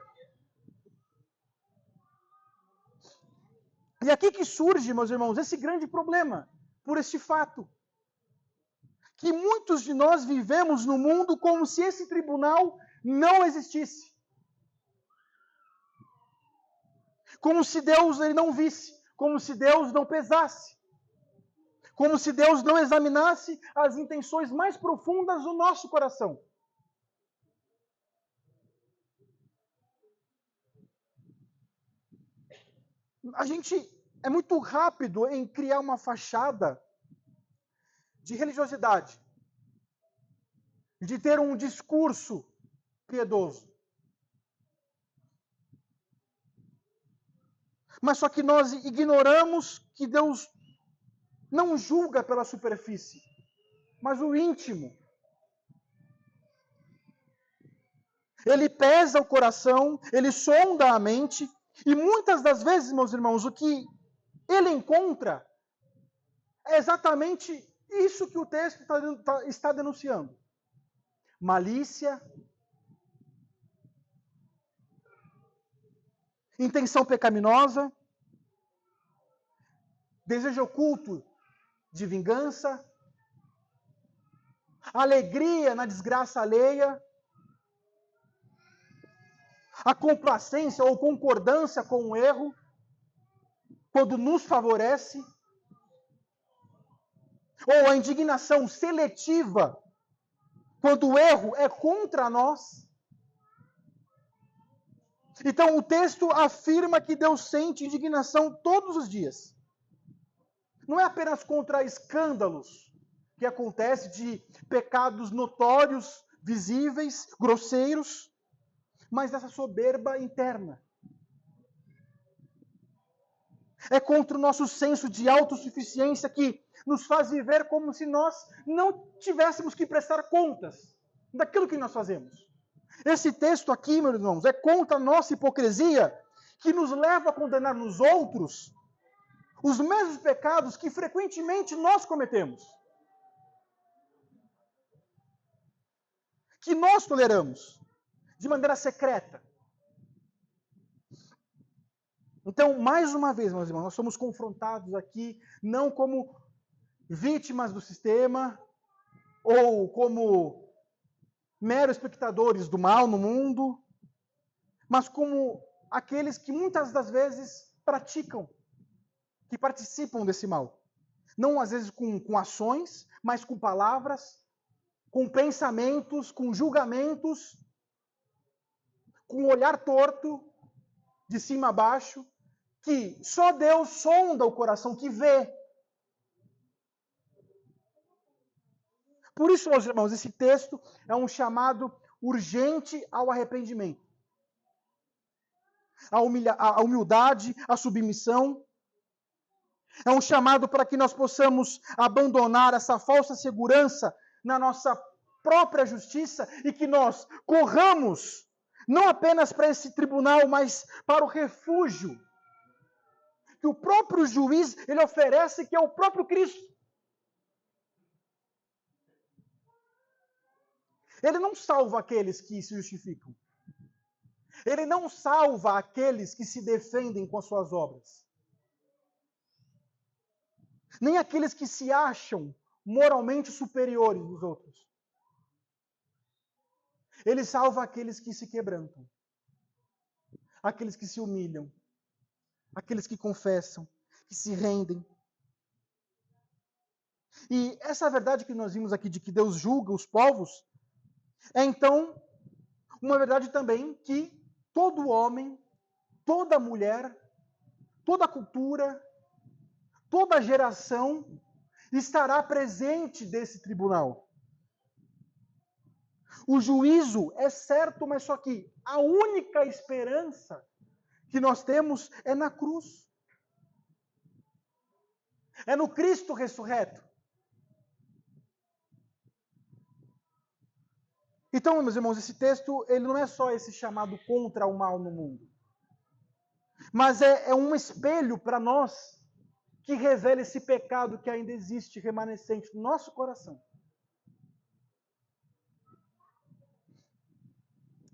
E aqui que surge, meus irmãos, esse grande problema, por este fato. Que muitos de nós vivemos no mundo como se esse tribunal não existisse. Como se Deus ele não visse, como se Deus não pesasse, como se Deus não examinasse as intenções mais profundas do nosso coração. A gente é muito rápido em criar uma fachada de religiosidade, de ter um discurso piedoso. Mas só que nós ignoramos que Deus não julga pela superfície, mas o íntimo. Ele pesa o coração, ele sonda a mente, e muitas das vezes, meus irmãos, o que ele encontra é exatamente isso que o texto está denunciando. Malícia, intenção pecaminosa, desejo oculto de vingança, alegria na desgraça alheia, a complacência ou concordância com o erro, quando nos favorece, ou a indignação seletiva, quando o erro é contra nós. Então, o texto afirma que Deus sente indignação todos os dias. Não é apenas contra escândalos que acontecem de pecados notórios, visíveis, grosseiros, mas dessa soberba interna. É contra o nosso senso de autossuficiência que nos faz viver como se nós não tivéssemos que prestar contas daquilo que nós fazemos. Esse texto aqui, meus irmãos, é contra a nossa hipocrisia que nos leva a condenar nos outros os mesmos pecados que frequentemente nós cometemos. Que nós toleramos de maneira secreta. Então, mais uma vez, meus irmãos, nós somos confrontados aqui não como vítimas do sistema ou como meros espectadores do mal no mundo, mas como aqueles que muitas das vezes praticam, que participam desse mal. Não às vezes com ações, mas com palavras, com pensamentos, com julgamentos, com um olhar torto, de cima a baixo, que só Deus sonda o coração, que vê. Por isso, meus irmãos, esse texto é um chamado urgente ao arrependimento. A humildade, a submissão. É um chamado para que nós possamos abandonar essa falsa segurança na nossa própria justiça e que nós corramos não apenas para esse tribunal, mas para o refúgio que o próprio juiz ele oferece, que é o próprio Cristo. Ele não salva aqueles que se justificam. Ele não salva aqueles que se defendem com as suas obras. Nem aqueles que se acham moralmente superiores dos outros. Ele salva aqueles que se quebrantam. Aqueles que se humilham. Aqueles que confessam, que se rendem. E essa verdade que nós vimos aqui de que Deus julga os povos, é então uma verdade também que todo homem, toda mulher, toda cultura, toda geração estará presente desse tribunal. O juízo é certo, mas só que a única esperança que nós temos é na cruz. É no Cristo ressurreto. Então, meus irmãos, esse texto ele não é só esse chamado contra o mal no mundo. Mas é um espelho para nós que revela esse pecado que ainda existe remanescente no nosso coração.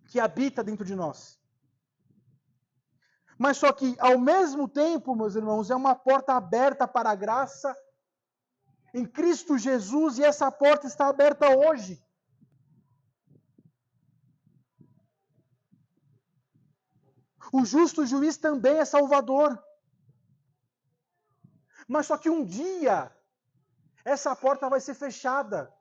Que habita dentro de nós. Mas só que, ao mesmo tempo, meus irmãos, é uma porta aberta para a graça em Cristo Jesus, e essa porta está aberta hoje. O justo juiz também é salvador. Mas só que um dia, essa porta vai ser fechada.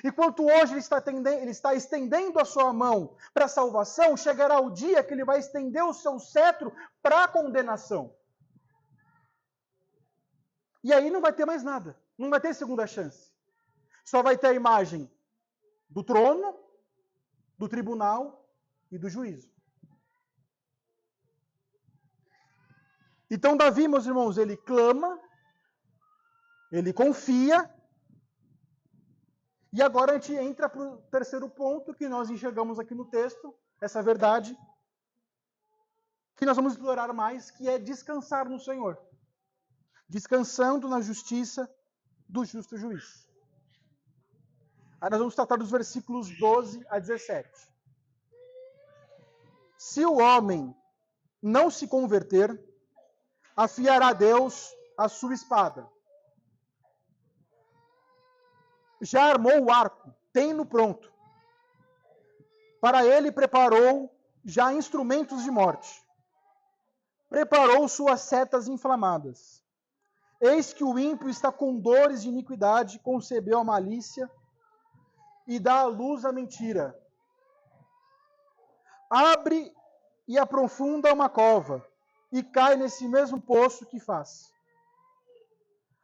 Enquanto hoje ele está estendendo a sua mão para a salvação, chegará o dia que ele vai estender o seu cetro para a condenação. E aí não vai ter mais nada. Não vai ter segunda chance. Só vai ter a imagem do trono, do tribunal e do juízo. Então Davi, meus irmãos, ele clama, ele confia. E agora a gente entra para o terceiro ponto que nós enxergamos aqui no texto, essa verdade, que nós vamos explorar mais, que é descansar no Senhor. Descansando na justiça do justo juiz. Aí nós vamos tratar dos versículos 12 a 17. Se o homem não se converter, afiará Deus a sua espada. Já armou o arco, tem-no pronto. Para ele preparou já instrumentos de morte. Preparou suas setas inflamadas. Eis que o ímpio está com dores de iniquidade, concebeu a malícia e dá à luz a mentira. Abre e aprofunda uma cova, e cai nesse mesmo poço que faz.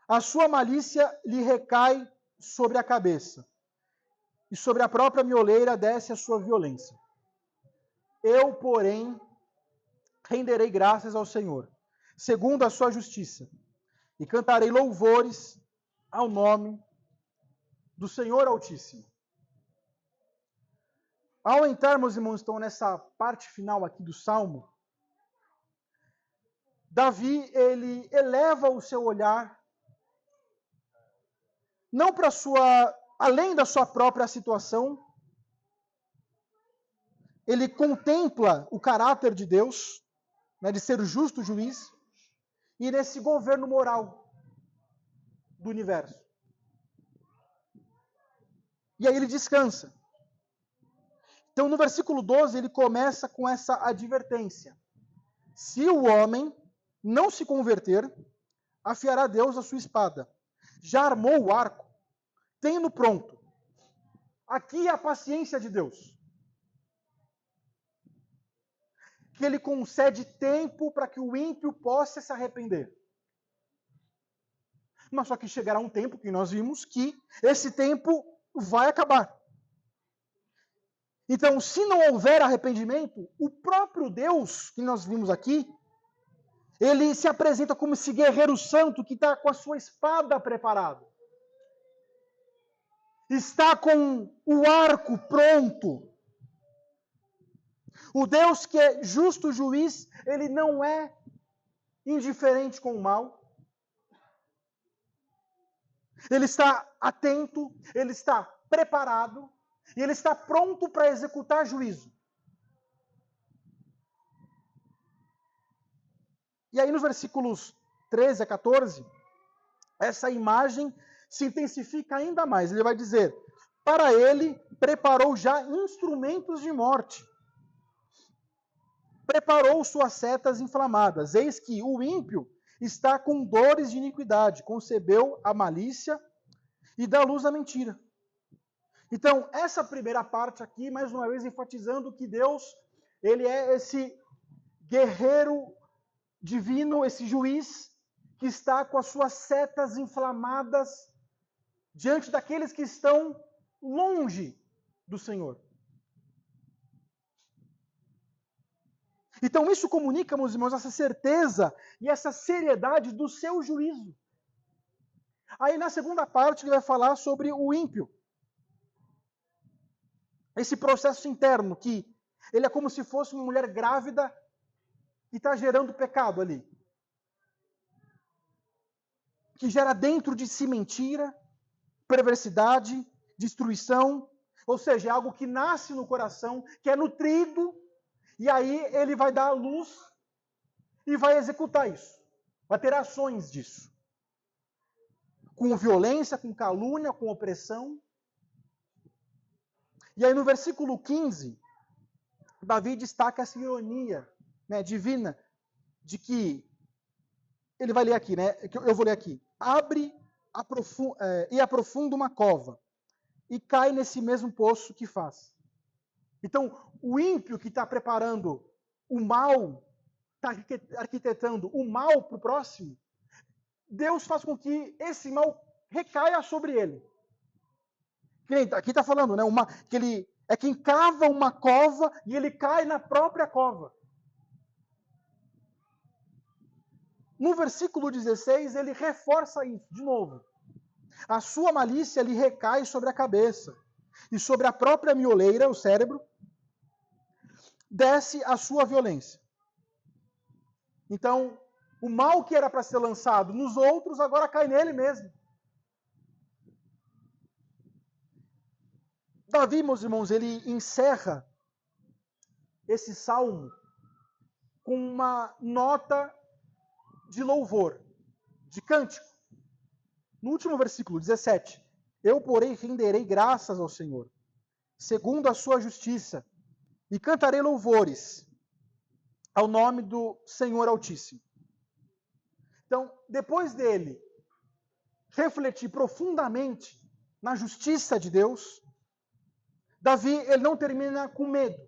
A sua malícia lhe recai sobre a cabeça, e sobre a própria mioleira desce a sua violência. Eu, porém, renderei graças ao Senhor, segundo a sua justiça, e cantarei louvores ao nome do Senhor Altíssimo. Ao entrarmos, irmãos, então, nessa parte final aqui do Salmo, Davi, ele eleva o seu olhar, não para além da sua própria situação, ele contempla o caráter de Deus, né, de ser o justo juiz, e nesse governo moral do universo. E aí ele descansa. Então, no versículo 12, ele começa com essa advertência. Se o homem não se converter, afiará Deus a sua espada. Já armou o arco, tem-no pronto. Aqui é a paciência de Deus. Que ele concede tempo para que o ímpio possa se arrepender. Mas só que chegará um tempo que nós vimos que esse tempo vai acabar. Então, se não houver arrependimento, o próprio Deus, que nós vimos aqui, ele se apresenta como esse guerreiro santo que está com a sua espada preparada. Está com o arco pronto. O Deus que é justo juiz, ele não é indiferente com o mal. Ele está atento, ele está preparado, e ele está pronto para executar juízo. E aí nos versículos 13 a 14, essa imagem se intensifica ainda mais. Ele vai dizer, para ele preparou já instrumentos de morte. Preparou suas setas inflamadas. Eis que o ímpio está com dores de iniquidade, concebeu a malícia e dá luz à mentira. Então, essa primeira parte aqui, mais uma vez enfatizando que Deus, ele é esse guerreiro divino, esse juiz que está com as suas setas inflamadas diante daqueles que estão longe do Senhor. Então, isso comunica, meus irmãos, essa certeza e essa seriedade do seu juízo. Aí, na segunda parte, ele vai falar sobre o ímpio. Esse processo interno, que ele é como se fosse uma mulher grávida que está gerando pecado ali. Que gera dentro de si mentira, perversidade, destruição. Ou seja, é algo que nasce no coração, que é nutrido, e aí ele vai dar a luz e vai executar isso. Vai ter ações disso. Com violência, com calúnia, com opressão. E aí no versículo 15, Davi destaca essa ironia, né, divina, de que, ele vai ler aqui, né, eu vou ler aqui, abre e aprofunda uma cova, e cai nesse mesmo poço que faz. Então, o ímpio que está preparando o mal, está arquitetando o mal para o próximo, Deus faz com que esse mal recaia sobre ele. Aqui está falando, né, que ele é quem cava uma cova e ele cai na própria cova. No versículo 16, ele reforça isso de novo. A sua malícia lhe recai sobre a cabeça, e sobre a própria mioleira, o cérebro, desce a sua violência. Então, o mal que era para ser lançado nos outros, agora cai nele mesmo. Davi, meus irmãos, ele encerra esse salmo com uma nota de louvor, de cântico. No último versículo, 17. Eu, porém, renderei graças ao Senhor, segundo a sua justiça, e cantarei louvores ao nome do Senhor Altíssimo. Então, depois dele refletir profundamente na justiça de Deus, Davi, ele não termina com medo.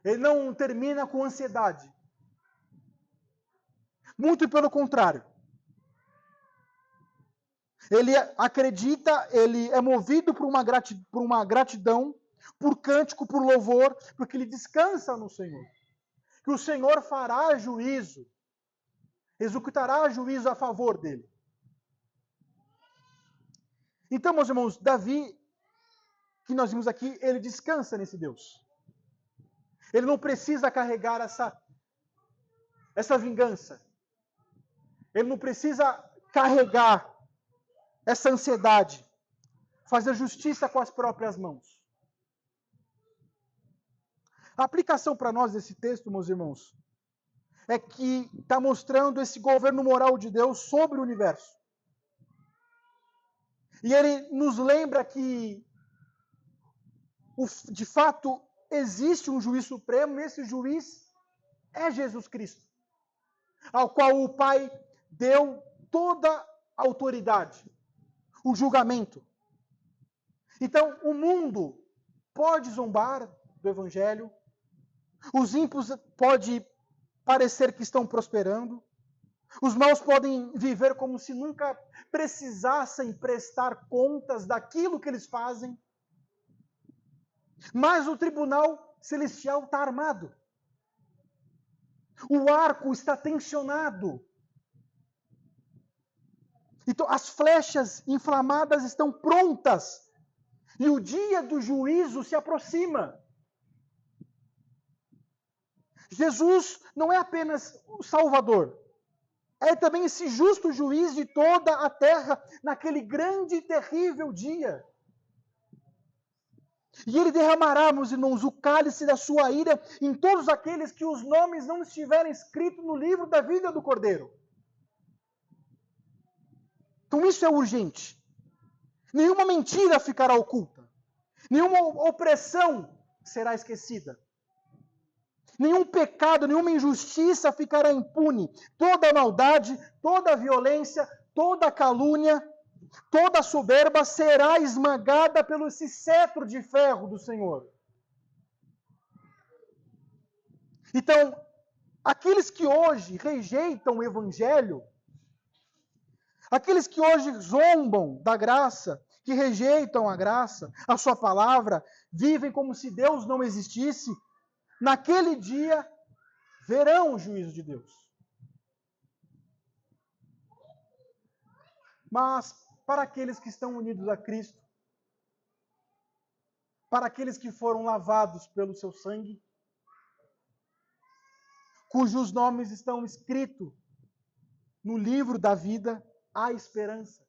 Ele não termina com ansiedade. Muito pelo contrário. Ele acredita, ele é movido por uma gratidão, por cântico, por louvor, porque ele descansa no Senhor. Que o Senhor fará juízo, executará juízo a favor dele. Então, meus irmãos, Davi, que nós vimos aqui, ele descansa nesse Deus. Ele não precisa carregar essa vingança. Ele não precisa carregar essa ansiedade, fazer justiça com as próprias mãos. A aplicação para nós desse texto, meus irmãos, é que está mostrando esse governo moral de Deus sobre o universo. E ele nos lembra que, de fato, existe um juiz supremo, e esse juiz é Jesus Cristo, ao qual o Pai deu toda a autoridade, o julgamento. Então, o mundo pode zombar do Evangelho, os ímpios pode parecer que estão prosperando, os maus podem viver como se nunca precisassem prestar contas daquilo que eles fazem, mas o tribunal celestial está armado. O arco está tensionado. Então, as flechas inflamadas estão prontas. E o dia do juízo se aproxima. Jesus não é apenas o Salvador. É também esse justo juiz de toda a terra naquele grande e terrível dia. E ele derramará, meus irmãos, o cálice da sua ira em todos aqueles que os nomes não estiverem escritos no livro da vida do Cordeiro. Então isso é urgente. Nenhuma mentira ficará oculta. Nenhuma opressão será esquecida. Nenhum pecado, nenhuma injustiça ficará impune. Toda maldade, toda violência, toda calúnia, toda soberba será esmagada pelo esse cetro de ferro do Senhor. Então, aqueles que hoje rejeitam o Evangelho, aqueles que hoje zombam da graça, que rejeitam a graça, a sua palavra, vivem como se Deus não existisse, naquele dia verão o juízo de Deus. Mas para aqueles que estão unidos a Cristo, para aqueles que foram lavados pelo seu sangue, cujos nomes estão escritos no livro da vida, há esperança.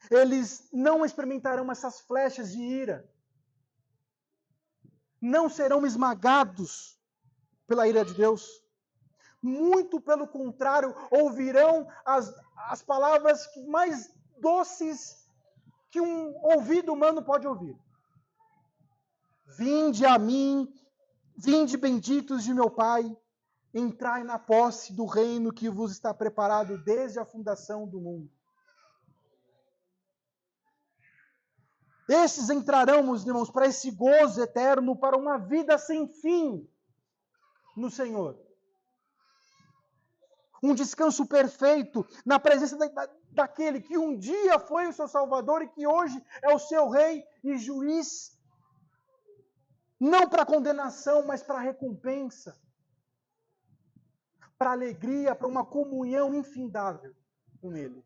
Eles não experimentarão essas flechas de ira. Não serão esmagados pela ira de Deus. Muito pelo contrário, ouvirão as palavras mais doces que um ouvido humano pode ouvir. Vinde a mim, vinde benditos de meu Pai, entrai na posse do reino que vos está preparado desde a fundação do mundo. Esses entrarão, meus irmãos, para esse gozo eterno, para uma vida sem fim no Senhor. Um descanso perfeito na presença daquele que um dia foi o seu Salvador e que hoje é o seu Rei e Juiz. Não para condenação, mas para recompensa. Para alegria, para uma comunhão infindável com Ele.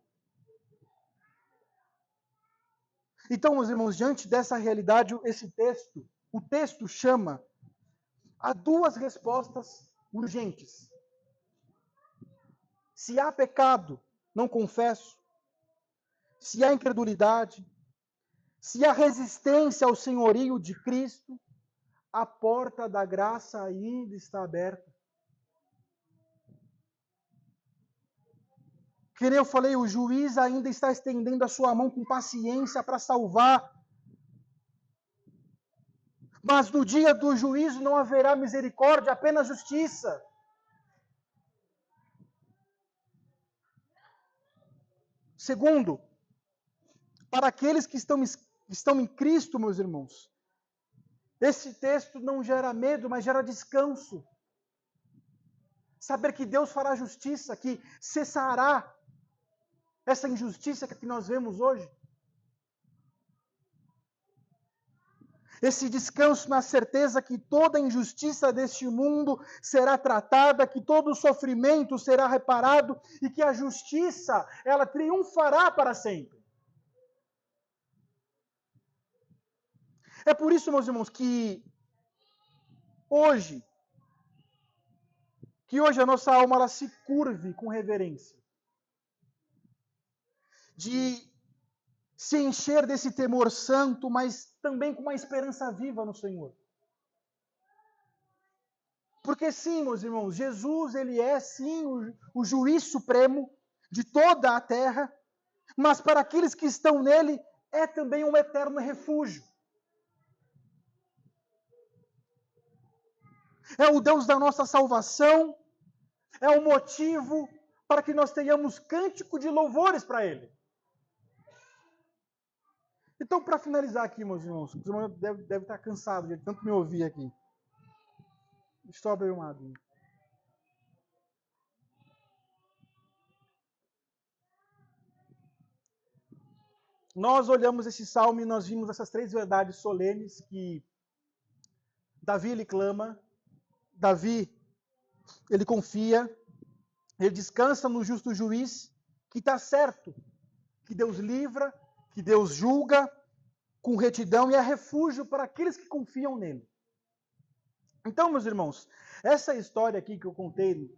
Então, meus irmãos, diante dessa realidade, o texto chama a duas respostas urgentes. Se há pecado, não confesso. Se há incredulidade, se há resistência ao senhorio de Cristo, a porta da graça ainda está aberta. Que nem eu falei, o juiz ainda está estendendo a sua mão com paciência para salvar. Mas no dia do juízo não haverá misericórdia, apenas justiça. Segundo, para aqueles que estão em Cristo, meus irmãos, esse texto não gera medo, mas gera descanso. Saber que Deus fará justiça, que cessará essa injustiça que nós vemos hoje. Esse descanso na certeza que toda injustiça deste mundo será tratada, que todo sofrimento será reparado e que a justiça, ela triunfará para sempre. É por isso, meus irmãos, que hoje a nossa alma ela se curve com reverência. De se encher desse temor santo, mas também com uma esperança viva no Senhor. Porque sim, meus irmãos, Jesus, ele é sim o juiz supremo de toda a terra, mas para aqueles que estão nele, é também um eterno refúgio. É o Deus da nossa salvação, é o motivo para que nós tenhamos cântico de louvores para ele. Então, para finalizar aqui, meus irmãos, os irmãos devem estar cansados de tanto me ouvir aqui. Estou abrindo uma água. Nós olhamos esse salmo e nós vimos essas três verdades solenes que Davi ele clama, Davi ele confia, ele descansa no justo juiz, que está certo, que Deus livra, que Deus julga com retidão e é refúgio para aqueles que confiam nele. Então, meus irmãos, essa história aqui que eu contei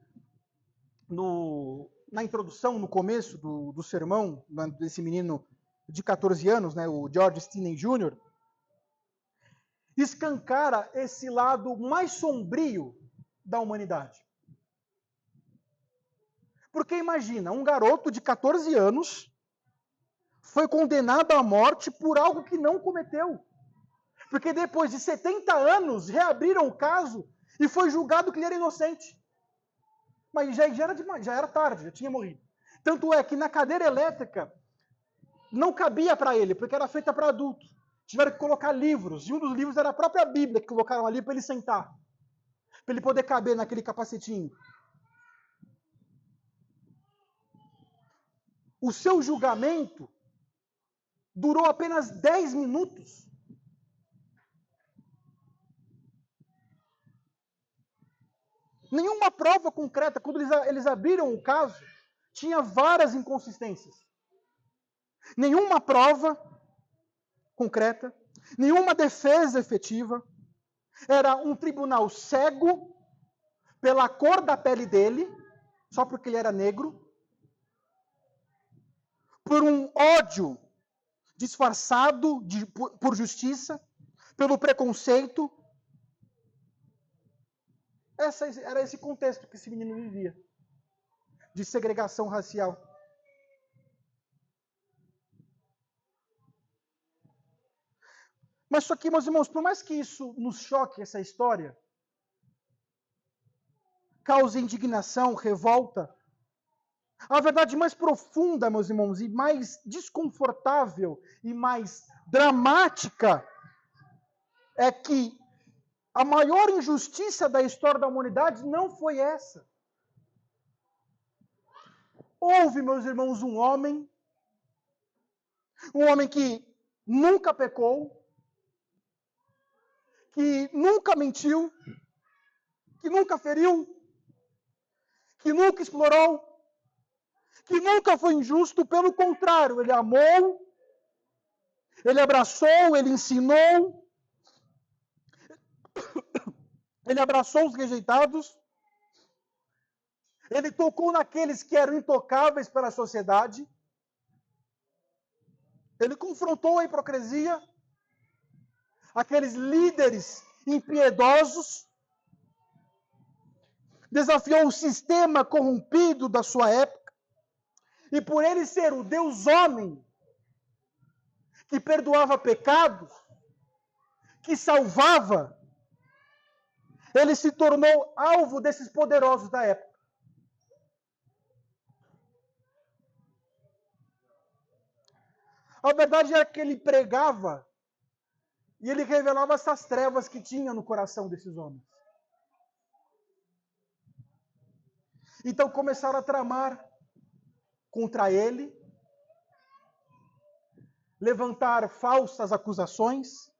na introdução, no começo do sermão, desse menino de 14 anos, né, o George Stinney Jr., escancara esse lado mais sombrio da humanidade. Porque imagina, um garoto de 14 anos foi condenado à morte por algo que não cometeu. Porque depois de 70 anos, reabriram o caso e foi julgado que ele era inocente. Mas já era tarde, já tinha morrido. Tanto é que na cadeira elétrica não cabia para ele, porque era feita para adulto. Tiveram que colocar livros, e um dos livros era a própria Bíblia que colocaram ali para ele sentar. Para ele poder caber naquele capacetinho. O seu julgamento durou apenas 10 minutos. Nenhuma prova concreta. Quando eles abriram o caso, tinha várias inconsistências. Nenhuma prova concreta, nenhuma defesa efetiva. Era um tribunal cego pela cor da pele dele, só porque ele era negro, por um ódio disfarçado por justiça, pelo preconceito. Era esse contexto que esse menino vivia, de segregação racial. Mas só que, meus irmãos, por mais que isso nos choque, essa história, cause indignação, revolta, a verdade mais profunda, meus irmãos, e mais desconfortável e mais dramática é que a maior injustiça da história da humanidade não foi essa. Houve, meus irmãos, um homem que nunca pecou, que nunca mentiu, que nunca feriu, que nunca explorou, que nunca foi injusto, pelo contrário, ele amou, ele abraçou, ele ensinou, ele abraçou os rejeitados, ele tocou naqueles que eram intocáveis pela sociedade, ele confrontou a hipocrisia, aqueles líderes impiedosos, desafiou o sistema corrompido da sua época, e por ele ser o Deus homem, que perdoava pecados, que salvava, ele se tornou alvo desses poderosos da época. A verdade é que ele pregava e ele revelava essas trevas que tinha no coração desses homens. Então começaram a tramar contra ele, levantar falsas acusações,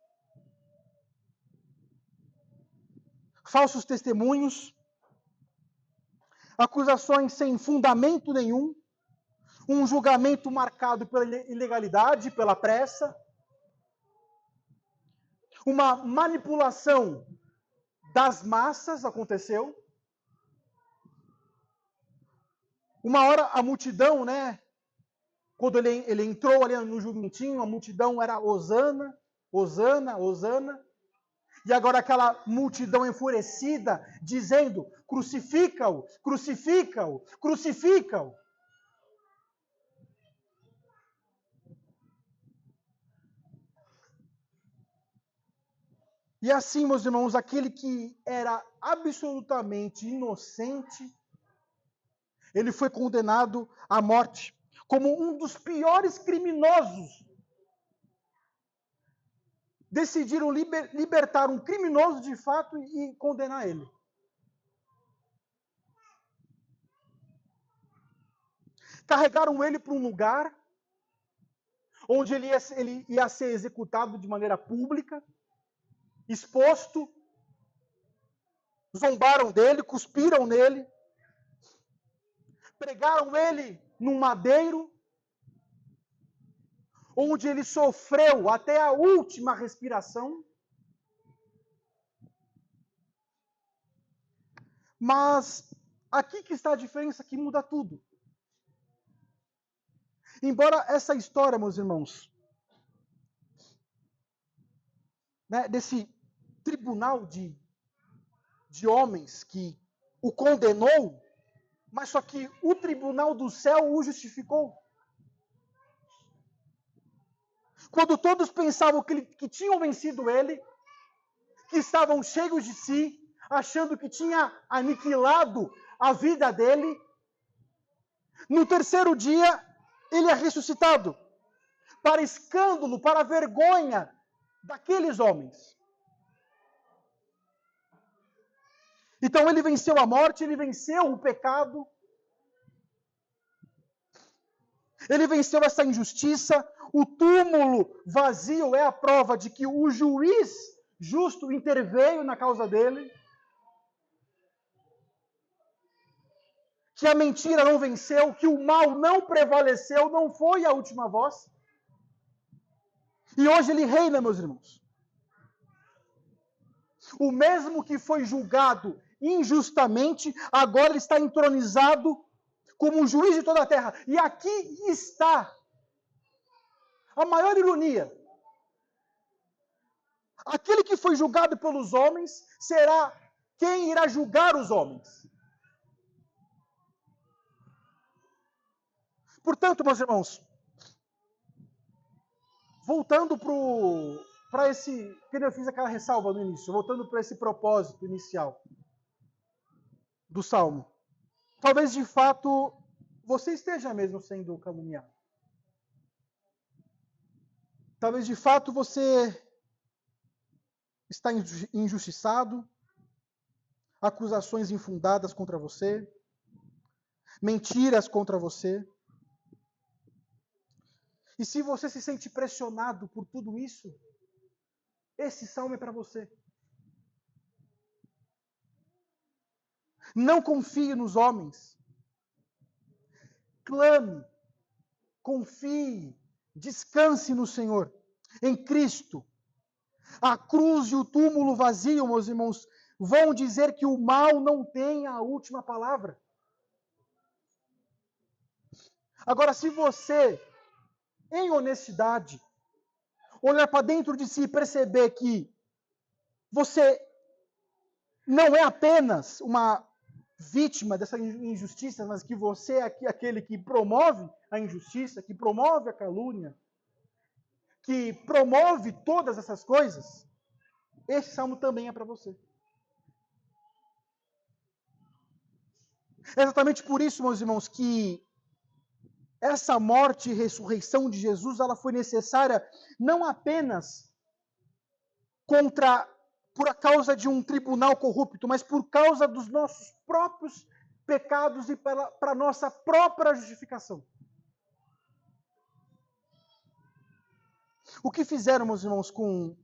falsos testemunhos, acusações sem fundamento nenhum, um julgamento marcado pela ilegalidade, pela pressa, uma manipulação das massas aconteceu. Uma hora a multidão, quando ele entrou ali no jumentinho, a multidão era Hosana, Hosana, Hosana. E agora aquela multidão enfurecida, dizendo, crucifica-o, crucifica-o, crucifica-o. E assim, meus irmãos, aquele que era absolutamente inocente, ele foi condenado à morte, como um dos piores criminosos. Decidiram libertar um criminoso de fato e condenar ele. Carregaram ele para um lugar onde ele ia ser executado de maneira pública, exposto, zombaram dele, cuspiram nele, pregaram ele num madeiro, onde ele sofreu até a última respiração. Mas aqui que está a diferença que muda tudo. Embora essa história, meus irmãos, desse tribunal de homens que o condenou, mas só que o tribunal do céu o justificou. Quando todos pensavam que tinham vencido ele, que estavam cheios de si, achando que tinha aniquilado a vida dele, no terceiro dia ele é ressuscitado, para escândalo, para vergonha daqueles homens. Então ele venceu a morte, ele venceu o pecado, ele venceu essa injustiça. O túmulo vazio é a prova de que o juiz justo interveio na causa dele, que a mentira não venceu, que o mal não prevaleceu, não foi a última voz. E hoje ele reina, meus irmãos. O mesmo que foi julgado injustamente, agora ele está entronizado como o juiz de toda a terra. E aqui está a maior ironia. Aquele que foi julgado pelos homens será quem irá julgar os homens. Portanto, meus irmãos, voltando para o para esse, que eu fiz aquela ressalva no início, voltando para esse propósito inicial do Salmo. Talvez de fato você esteja mesmo sendo caluniado. Talvez de fato você está injustiçado, acusações infundadas contra você, mentiras contra você. E se você se sente pressionado por tudo isso, esse salmo é para você. Não confie nos homens. Clame, confie, descanse no Senhor, em Cristo. A cruz e o túmulo vazio, meus irmãos, vão dizer que o mal não tem a última palavra. Agora, se você, em honestidade, olhar para dentro de si e perceber que você não é apenas uma vítima dessa injustiça, mas que você é aquele que promove a injustiça, que promove a calúnia, que promove todas essas coisas, esse salmo também é para você. É exatamente por isso, meus irmãos, que essa morte e ressurreição de Jesus, ela foi necessária não apenas por causa de um tribunal corrupto, mas por causa dos nossos próprios pecados e para nossa própria justificação. O que fizeram, meus irmãos, com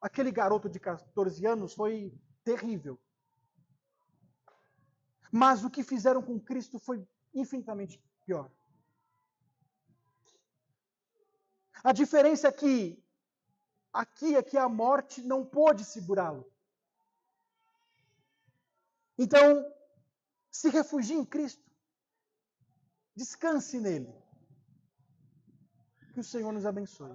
aquele garoto de 14 anos foi terrível. Mas o que fizeram com Cristo foi infinitamente pior. A diferença é que aqui é que a morte não pôde segurá-lo. Então, se refugie em Cristo. Descanse nele. Que o Senhor nos abençoe.